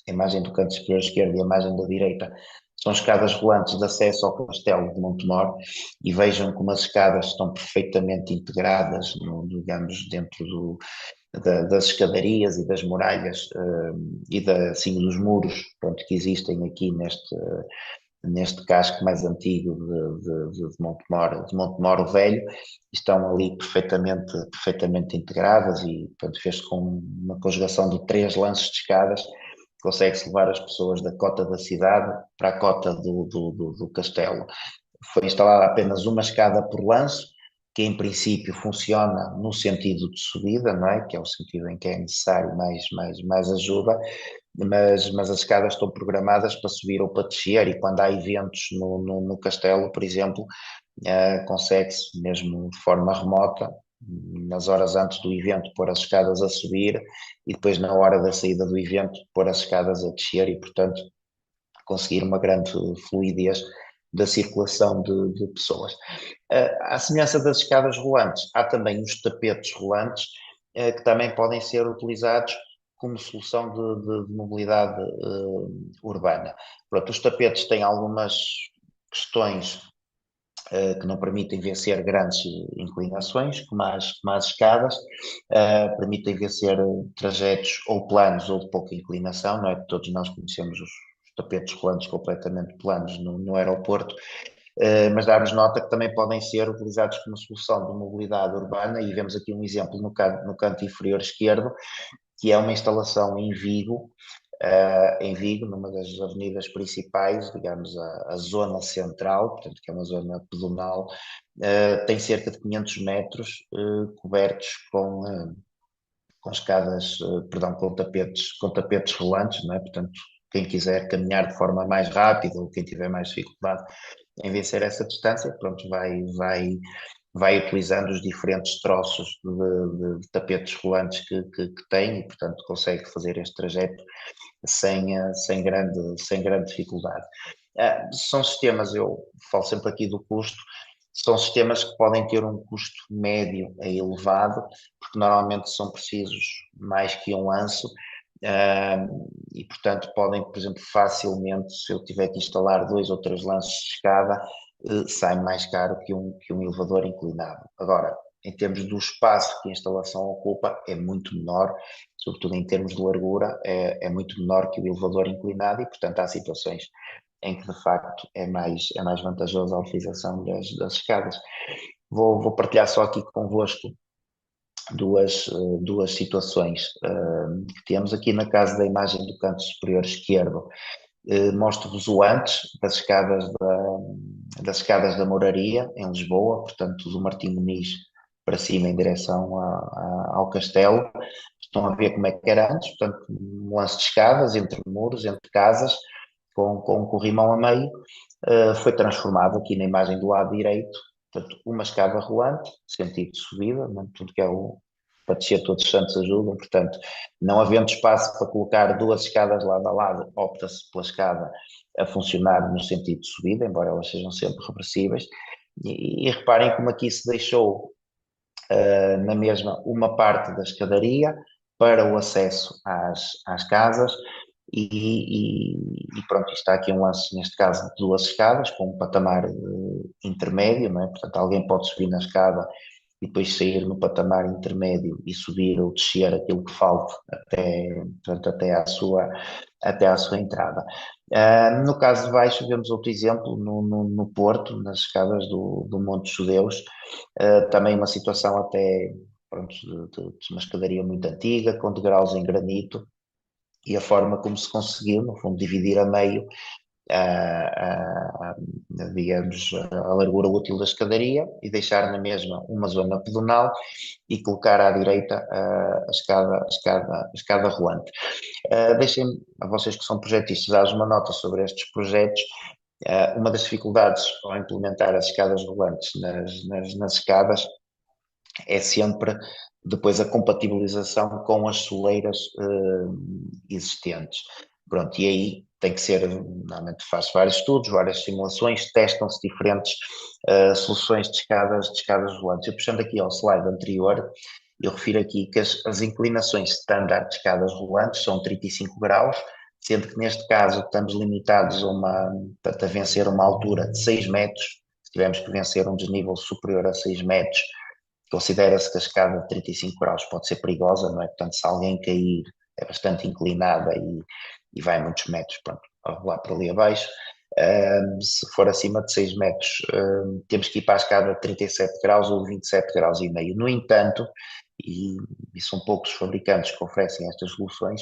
a imagem do canto superior esquerdo e a imagem da direita, são escadas rolantes de acesso ao castelo de Montemor e vejam como as escadas estão perfeitamente integradas, digamos, dentro das escadarias e das muralhas assim, dos muros pronto, que existem aqui neste casco mais antigo de Montemor o Velho, estão ali perfeitamente integradas e, portanto, fez-se com uma conjugação de 3 lances de escadas, consegue-se levar as pessoas da cota da cidade para a cota do castelo. Foi instalada apenas uma escada por lance, que em princípio funciona no sentido de subida, não é? Que é o sentido em que é necessário mais ajuda, mas as escadas estão programadas para subir ou para descer, e quando há eventos no castelo, por exemplo, consegue-se, mesmo de forma remota, nas horas antes do evento, pôr as escadas a subir e depois, na hora da saída do evento, pôr as escadas a descer e, portanto, conseguir uma grande fluidez da circulação de pessoas. À semelhança das escadas rolantes, há também os tapetes rolantes, que também podem ser utilizados como solução de mobilidade urbana. Pronto, os tapetes têm algumas questões que não permitem vencer grandes inclinações, como as escadas, permitem vencer trajetos ou planos ou de pouca inclinação, não é? Todos nós conhecemos os tapetes rolantes completamente planos no aeroporto, mas dar-nos nota que também podem ser utilizados como solução de mobilidade urbana, e vemos aqui um exemplo no canto inferior esquerdo, que é uma instalação em Vigo, numa das avenidas principais, digamos, a zona central, portanto, que é uma zona pedonal, tem cerca de 500 metros cobertos com escadas, perdão, com tapetes rolantes, não é? Portanto, quem quiser caminhar de forma mais rápida ou quem tiver mais dificuldade em vencer essa distância, pronto, vai utilizando os diferentes troços de tapetes rolantes que tem e, portanto, consegue fazer este trajeto sem grande dificuldade. São sistemas, eu falo sempre aqui do custo, são sistemas que podem ter um custo médio a elevado, porque normalmente são precisos mais que um anço, e portanto podem, por exemplo, facilmente, se eu tiver que instalar dois ou três lances de escada, sai mais caro que um elevador inclinado. Agora, em termos do espaço que a instalação ocupa, é muito menor, sobretudo em termos de largura, é muito menor que o elevador inclinado e, portanto, há situações em que, de facto, é mais vantajosa a utilização das escadas. Vou partilhar só aqui convosco duas situações que temos aqui na casa da imagem do canto superior esquerdo. Mostro-vos o antes das escadas da Moraria, em Lisboa, portanto, do Martim Muniz para cima em direção ao castelo. Estão a ver como é que era antes, portanto, um lance de escadas entre muros, entre casas, com um corrimão a meio. Foi transformado aqui na imagem do lado direito, portanto, uma escada rolante, sentido de subida, não, tudo que é o para descer todos os santos ajudam, portanto, não havendo espaço para colocar duas escadas lado a lado, opta-se pela escada a funcionar no sentido de subida, embora elas sejam sempre reversíveis, e reparem como aqui se deixou na mesma uma parte da escadaria para o acesso às casas, e pronto, está aqui um lance, neste caso, de duas escadas, com um patamar intermédio, não é? Portanto, alguém pode subir na escada e depois sair no patamar intermédio e subir ou descer aquilo que falte portanto, até à sua entrada. No caso de baixo, vemos outro exemplo no Porto, nas escadas do Monte dos Judeus, também uma situação até pronto, de uma escadaria muito antiga, com degraus em granito, e a forma como se conseguiu, no fundo, dividir a meio a, a, digamos, a largura útil da escadaria e deixar na mesma uma zona pedonal e colocar à direita a escada rolante. Deixem-me, a vocês que são projetistas, dar-vos uma nota sobre estes projetos. Uma das dificuldades ao implementar as escadas rolantes nas escadas é sempre depois a compatibilização com as soleiras existentes. Pronto, e aí tem que ser, normalmente faz vários estudos, várias simulações, testam-se diferentes soluções de escadas rolantes. Eu puxando aqui ao slide anterior, eu refiro aqui que as inclinações standard de escadas rolantes são 35 graus, sendo que neste caso estamos limitados a vencer uma altura de 6 metros, se tivermos que vencer um desnível superior a 6 metros, considera-se que a escada de 35 graus pode ser perigosa, não é? Portanto, se alguém cair, é bastante inclinada e vai muitos metros, pronto, a rolar por ali abaixo. Se for acima de 6 metros, temos que ir para a escada de 37 graus ou 27 graus e meio. No entanto, e são poucos os fabricantes que oferecem estas soluções,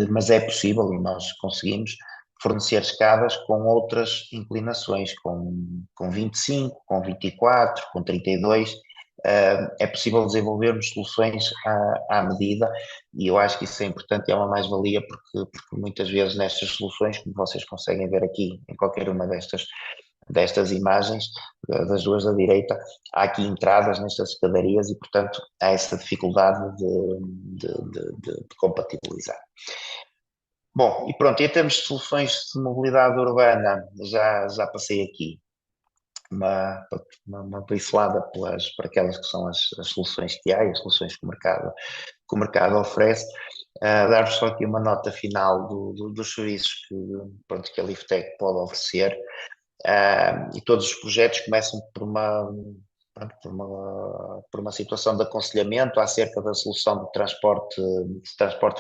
mas é possível e nós conseguimos fornecer escadas com outras inclinações, com 25, com 24, com 32. É possível desenvolvermos soluções à medida e eu acho que isso é importante e é uma mais-valia porque muitas vezes nestas soluções, como vocês conseguem ver aqui em qualquer uma destas imagens, das duas da direita, há aqui entradas nestas escadarias e, portanto, há essa dificuldade de compatibilizar. Bom, e pronto, em termos de soluções de mobilidade urbana, já passei aqui uma pincelada para aquelas que são as soluções que há e as soluções que o mercado oferece. Dar-vos só aqui uma nota final dos serviços pronto, que a Liftec pode oferecer. E todos os projetos começam pronto, por uma situação de aconselhamento acerca da solução de transporte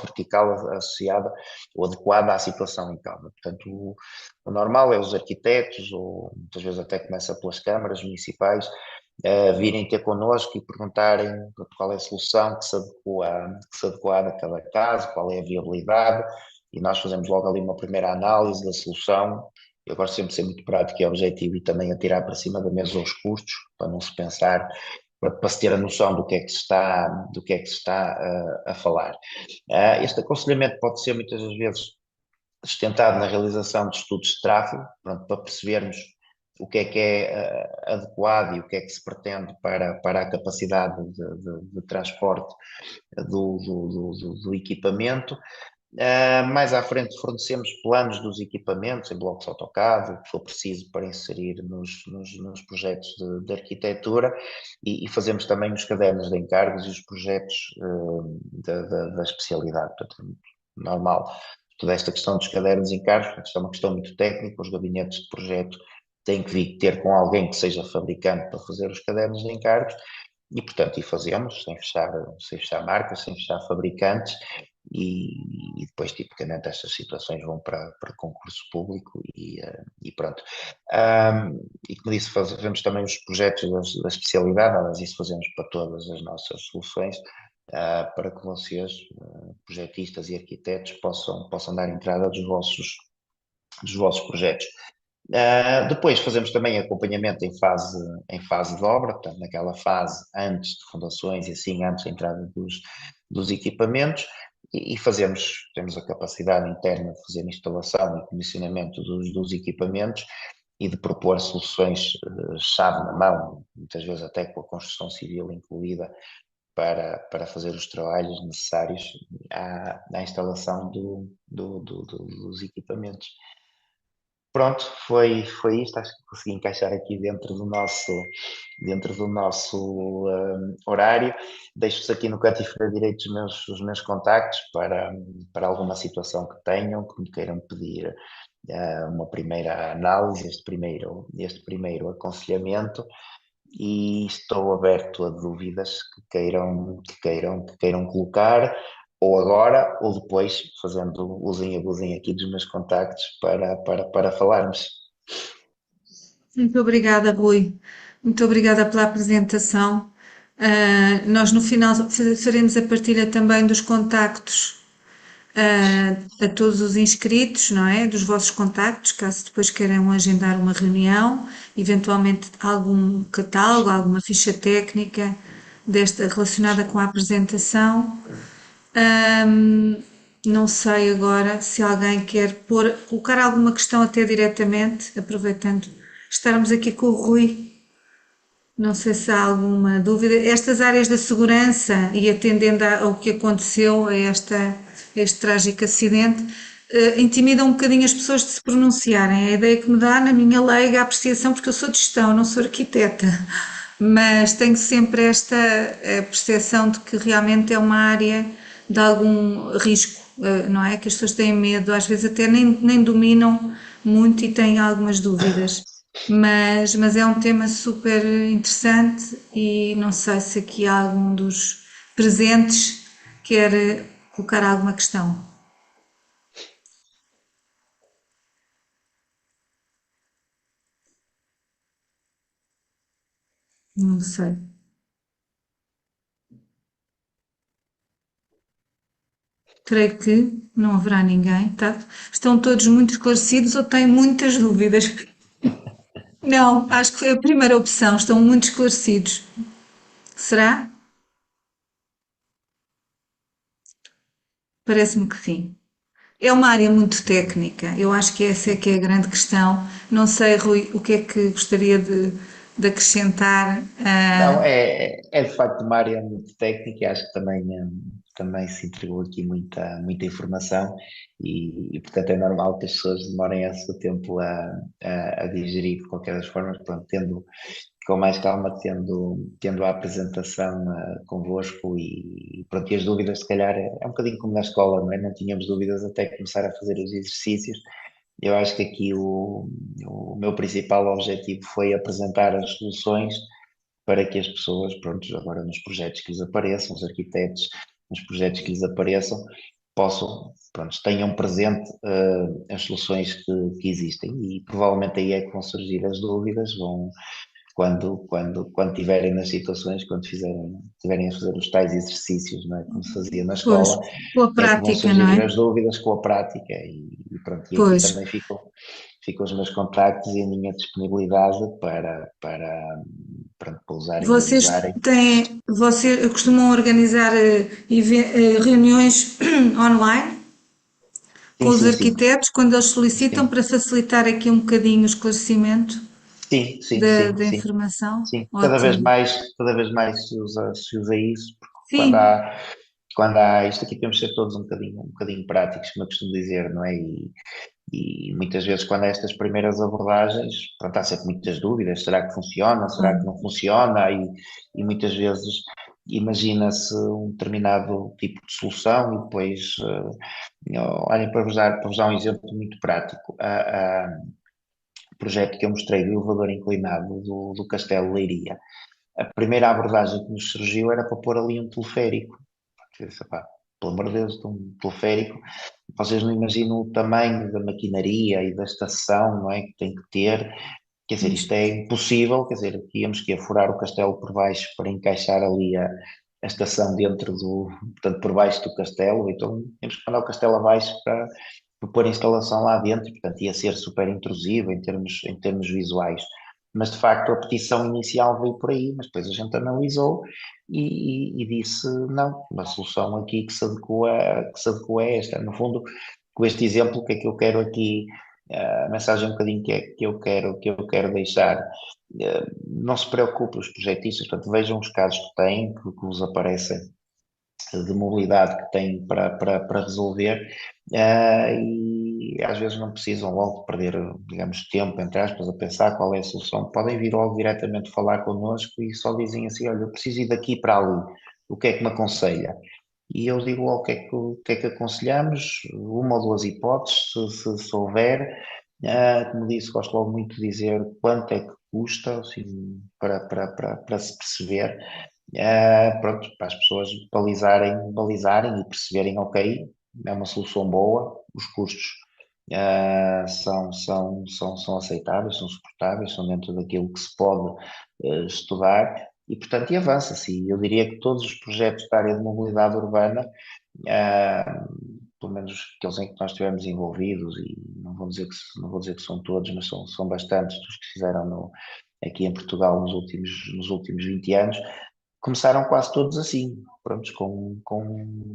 vertical associada ou adequada à situação em causa. Portanto, o normal é os arquitetos, ou muitas vezes até começa pelas câmaras municipais, virem ter connosco e perguntarem qual é a solução que se adequa a cada caso, qual é a viabilidade, e nós fazemos logo ali uma primeira análise da solução. Eu gosto sempre de ser muito prático e objetivo e também a tirar para cima da mesa os custos, para não se pensar para se ter a noção do que é que se está, do que é que se está a falar. Este aconselhamento pode ser muitas das vezes sustentado na realização de estudos de tráfego, pronto, para percebermos o que é adequado e o que é que se pretende para a capacidade de transporte do equipamento. Mais à frente fornecemos planos dos equipamentos em blocos AutoCAD, o que for preciso para inserir nos projetos de arquitetura e fazemos também os cadernos de encargos e os projetos da especialidade. Portanto, normal, toda esta questão dos cadernos de encargos, isto é uma questão muito técnica, os gabinetes de projeto têm que vir ter com alguém que seja fabricante para fazer os cadernos de encargos e, portanto, e fazemos, sem fechar marcas, sem fechar fabricantes, e depois, tipicamente, estas situações vão para concurso público e pronto. E como disse, fazemos também os projetos da especialidade, mas isso fazemos para todas as nossas soluções, para que vocês, projetistas e arquitetos, possam dar entrada dos vossos projetos. Depois fazemos também acompanhamento em fase de obra, portanto, naquela fase antes de fundações e assim antes da entrada dos equipamentos, e temos a capacidade interna de fazer instalação e comissionamento dos equipamentos e de propor soluções chave na mão, muitas vezes até com a construção civil incluída, para fazer os trabalhos necessários à instalação dos equipamentos. Pronto, foi isto. Acho que consegui encaixar aqui dentro do nosso horário. Deixo-vos aqui no canto inferior direito os meus contactos para alguma situação que tenham, que me queiram pedir uma primeira análise, este primeiro aconselhamento. E estou aberto a dúvidas que queiram colocar, ou agora, ou depois, fazendo usem e abusem aqui dos meus contactos para falarmos. Muito obrigada, Rui. Muito obrigada pela apresentação. Nós no final faremos a partilha também dos contactos a todos os inscritos, não é? Dos vossos contactos, caso depois queiram agendar uma reunião, eventualmente algum catálogo, alguma ficha técnica relacionada com a apresentação. Ahm, não sei agora se alguém quer colocar alguma questão até diretamente, aproveitando estarmos aqui com o Rui. Não sei se há alguma dúvida. Estas áreas da segurança e atendendo ao que aconteceu a este trágico acidente, intimidam um bocadinho as pessoas de se pronunciarem. A ideia que me dá, na minha leiga apreciação, porque eu sou de gestão, não sou arquiteta, mas tenho sempre esta percepção de que realmente é uma área de algum risco, não é? Que as pessoas têm medo, às vezes até nem dominam muito e têm algumas dúvidas. Mas é um tema super interessante e não sei se aqui algum dos presentes quer colocar alguma questão. Não sei. Creio que não haverá ninguém, tá? Estão todos muito esclarecidos ou têm muitas dúvidas? Não, acho que foi a primeira opção, estão muito esclarecidos. Será? Parece-me que sim. É uma área muito técnica, eu acho que essa é que é a grande questão. Não sei, Rui, o que é que gostaria de acrescentar? Não, é de facto uma área muito técnica e acho que também se entregou aqui muita informação portanto é normal que as pessoas demorem esse tempo a digerir de qualquer das formas, pronto, tendo com mais calma, tendo a apresentação convosco pronto, e as dúvidas se calhar é um bocadinho como na escola, não é? Não tínhamos dúvidas até começar a fazer os exercícios. Eu acho que aqui o meu principal objetivo foi apresentar as soluções para que as pessoas, pronto, agora nos projetos que lhes apareçam, os arquitetos, nos projetos que lhes apareçam, possam, pronto, tenham presente as soluções que existem e provavelmente aí é que vão surgir as dúvidas, quando tiverem nas situações, quando tiverem a fazer os tais exercícios, não é? Como se fazia na Pois, escola, com a é que vão prática, não surgir é? as dúvidas com a prática pronto, e aqui Pois, também ficam os meus contactos e a minha disponibilidade para pousarem e Vocês abordagem. vocês costumam organizar reuniões online com Sim, os sim, sim, arquitetos quando eles solicitam sim, para facilitar aqui um bocadinho o esclarecimento sim, sim, da, sim, da sim, informação? sim. Ótimo. Cada vez mais se usa isso, porque Sim, quando há isto aqui temos de ser todos um bocadinho práticos, como eu costumo dizer, não é? E muitas vezes quando há estas primeiras abordagens, pronto, há sempre muitas dúvidas, será que funciona, será que claro. não funciona? E muitas vezes imagina-se um determinado tipo de solução e depois, olhem, para vos dar um exemplo muito prático, o projeto que eu mostrei do elevador inclinado do Castelo Leiria, a primeira abordagem que nos surgiu era para pôr ali um teleférico. Eu disse, "Epá, pelo amor de Deus, de um teleférico, vocês não imaginam o tamanho da maquinaria e da estação, não é, que tem que ter. Quer dizer, isto é impossível, quer dizer, íamos que ia furar o castelo por baixo para encaixar ali a estação dentro portanto, por baixo do castelo, então tínhamos que mandar o castelo abaixo para pôr a instalação lá dentro, portanto ia ser super intrusivo em termos visuais. Mas de facto a petição inicial veio por aí, mas depois a gente analisou e disse não, uma solução aqui que se adequa a esta. No fundo, com este exemplo, o que é que eu quero aqui, a mensagem um bocadinho que eu quero deixar. Não se preocupe os projetistas, portanto, vejam os casos que têm, que vos aparecem de mobilidade que têm para resolver, e às vezes não precisam logo de perder, digamos, tempo, entre aspas, a pensar qual é a solução. Podem vir logo diretamente falar connosco e só dizem assim, olha, eu preciso ir daqui para ali, o que é que me aconselha? E eu digo logo o que é que aconselhamos, uma ou duas hipóteses, se houver. Como disse, gosto logo muito de dizer quanto é que custa, assim, para se perceber. Pronto, para as pessoas balizarem e perceberem, ok, é uma solução boa, os custos são aceitáveis, são suportáveis, são dentro daquilo que se pode estudar e, portanto, e avança-se. Eu diria que todos os projetos da área de mobilidade urbana, ah, pelo menos aqueles em que nós estivemos envolvidos, e não vou dizer que são todos, mas são bastantes dos que fizeram aqui em Portugal nos últimos 20 anos, começaram quase todos assim, prontos, com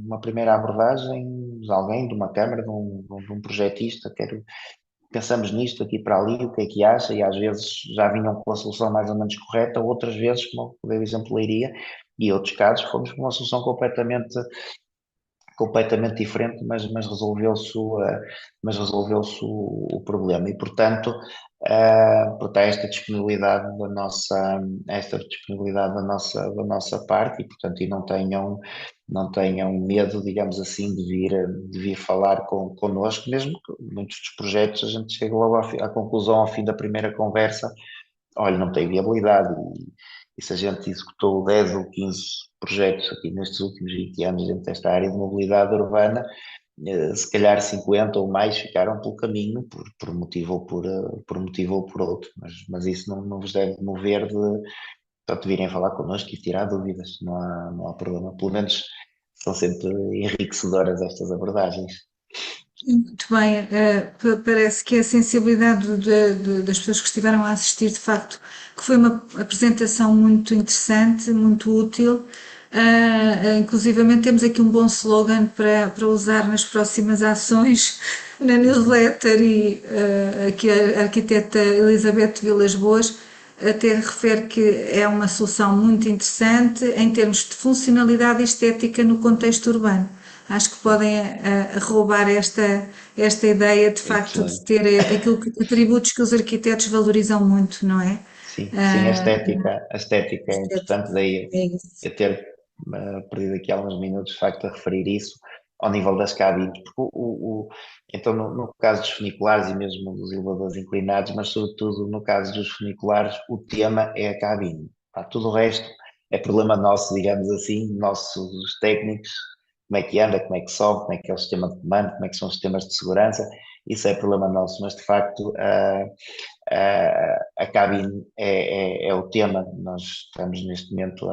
uma primeira abordagem de alguém, de uma câmara, de um projetista, pensamos nisto aqui para ali, o que é que acha, e às vezes já vinham com a solução mais ou menos correta, outras vezes, como eu dei o exemplo Leiria, e outros casos, fomos com uma solução completamente diferente, mas resolveu-se o problema. E, portanto, há esta disponibilidade da nossa parte, e, portanto, e não tenham medo, digamos assim, de vir falar connosco, mesmo que muitos dos projetos a gente chega logo à conclusão, ao fim da primeira conversa, olha, não tem viabilidade. E se a gente executou 10 ou 15 projetos aqui nestes últimos 20 anos dentro desta área de mobilidade urbana, se calhar 50 ou mais ficaram pelo caminho por motivo por motivo ou por outro. Mas isso não vos deve mover de virem falar connosco e tirar dúvidas, não há problema. Pelo menos são sempre enriquecedoras estas abordagens. Muito bem, parece que a sensibilidade das pessoas que estiveram a assistir, de facto, que foi uma apresentação muito interessante, muito útil. Inclusivamente temos aqui um bom slogan para usar nas próximas ações na newsletter e aqui a arquiteta Elizabeth Vilas Boas até refere que é uma solução muito interessante em termos de funcionalidade e estética no contexto urbano. Acho que podem roubar esta ideia de facto de Excelente. ter atributos que os arquitetos valorizam muito, não é? Sim, Ah, a estética é importante, estética, daí é isso. eu ter perdido aqui alguns minutos, de facto, a referir isso ao nível das cabines, porque então no caso dos funiculares e mesmo dos elevadores inclinados, mas sobretudo no caso dos funiculares, o tema é a cabine. Pá, tudo o resto é problema nosso, digamos assim, nossos técnicos, como é que anda, como é que sobe, como é que é o sistema de comando, como é que são os sistemas de segurança, isso é problema nosso, mas de facto a cabine é o tema. Nós estamos neste momento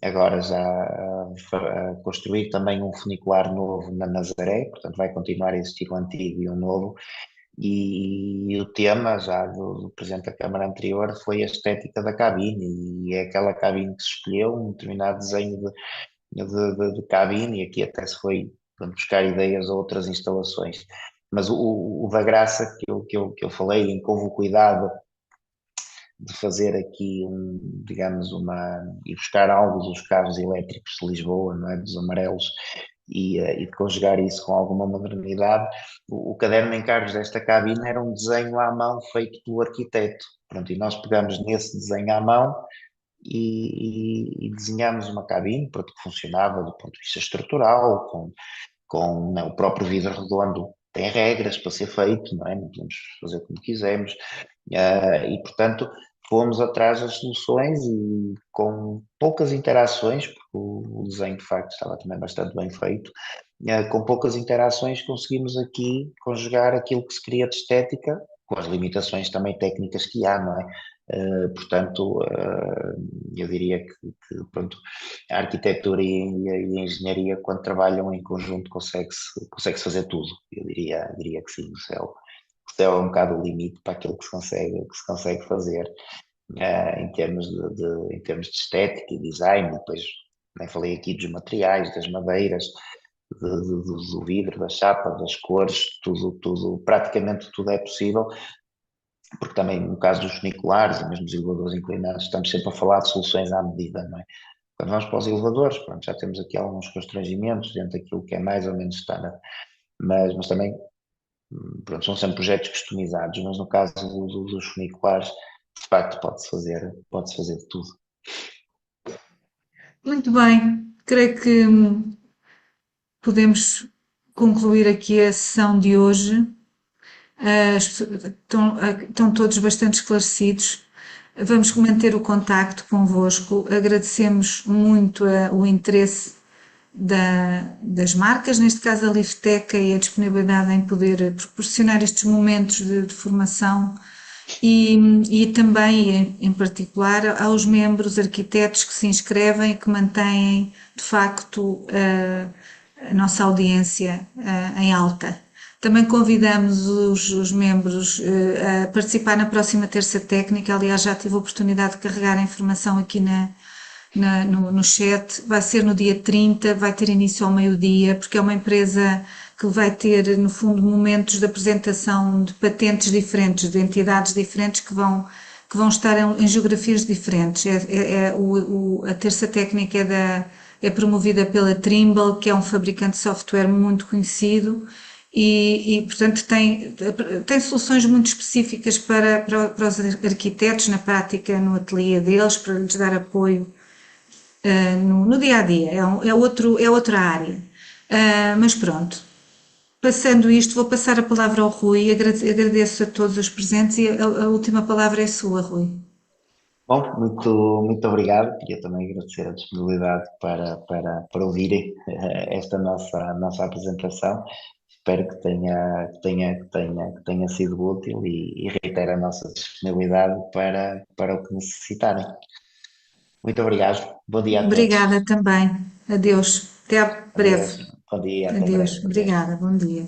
agora já a construir também um funicular novo na Nazaré, portanto vai continuar a existir o antigo e o novo, e o tema já do Presidente da Câmara anterior foi a estética da cabine, e é aquela cabine que se escolheu, um determinado desenho de cabine, e aqui até se foi portanto, buscar ideias a outras instalações. Mas o da graça que eu falei, em que houve o cuidado de fazer aqui digamos, e buscar algo dos carros elétricos de Lisboa, não é? Dos amarelos, e de conjugar isso com alguma modernidade. O caderno de encargos desta cabine era um desenho à mão feito pelo arquiteto. Pronto, e nós pegamos nesse desenho à mão e desenhámos uma cabine pronto, que funcionava do ponto de vista estrutural, né, o próprio vidro redondo tem regras para ser feito, não é? Não podemos fazer como quisermos. E, portanto, fomos atrás das soluções e com poucas interações, porque o desenho de facto estava também bastante bem feito, com poucas interações conseguimos aqui conjugar aquilo que se queria de estética, com as limitações também técnicas que há, não é? Portanto, eu diria pronto, a arquitetura e a engenharia, quando trabalham em conjunto, consegue-se fazer tudo. Eu diria que sim, o céu é um bocado o limite para aquilo que se consegue fazer em termos de estética e design. E depois, nem falei aqui dos materiais, das madeiras, do vidro, da chapa, das cores, tudo, praticamente tudo é possível, porque também no caso dos funiculares e mesmo dos elevadores inclinados, estamos sempre a falar de soluções à medida, não é? Quando vamos para os elevadores, pronto, já temos aqui alguns constrangimentos dentro daquilo que é mais ou menos standard, mas também, pronto, são sempre projetos customizados, mas no caso dos funiculares, de facto, pode-se fazer de tudo. Muito bem, creio que podemos concluir aqui a sessão de hoje. Estão todos bastante esclarecidos. Vamos manter o contacto convosco. Agradecemos muito o interesse das marcas, neste caso a Lifteca, e a disponibilidade em poder proporcionar estes momentos de formação e também, em particular, aos membros arquitetos que se inscrevem e que mantêm, de facto, a nossa audiência em alta. Também convidamos os membros a participar na próxima terça técnica. Aliás, já tive a oportunidade de carregar a informação aqui no chat. Vai ser no dia 30, vai ter início ao meio-dia, porque é uma empresa que vai ter, no fundo, momentos de apresentação de patentes diferentes, de entidades diferentes que vão estar em geografias diferentes. A terça técnica é promovida pela Trimble, que é um fabricante de software muito conhecido portanto, tem soluções muito específicas para os arquitetos na prática, no ateliê deles, para lhes dar apoio no dia a dia. É outra área. Mas pronto, passando isto, vou passar a palavra ao Rui. Agradeço a todos os presentes e a última palavra é sua, Rui. Bom, muito, muito obrigado. Queria também agradecer a disponibilidade para ouvirem esta nossa apresentação. Espero que tenha sido útil e reitero a nossa disponibilidade para o que necessitarem. Muito obrigado. Bom dia a todos. Obrigada também. Adeus. Até à Adeus. breve. Bom dia. Até Adeus. breve. Adeus. Obrigada. Bom dia.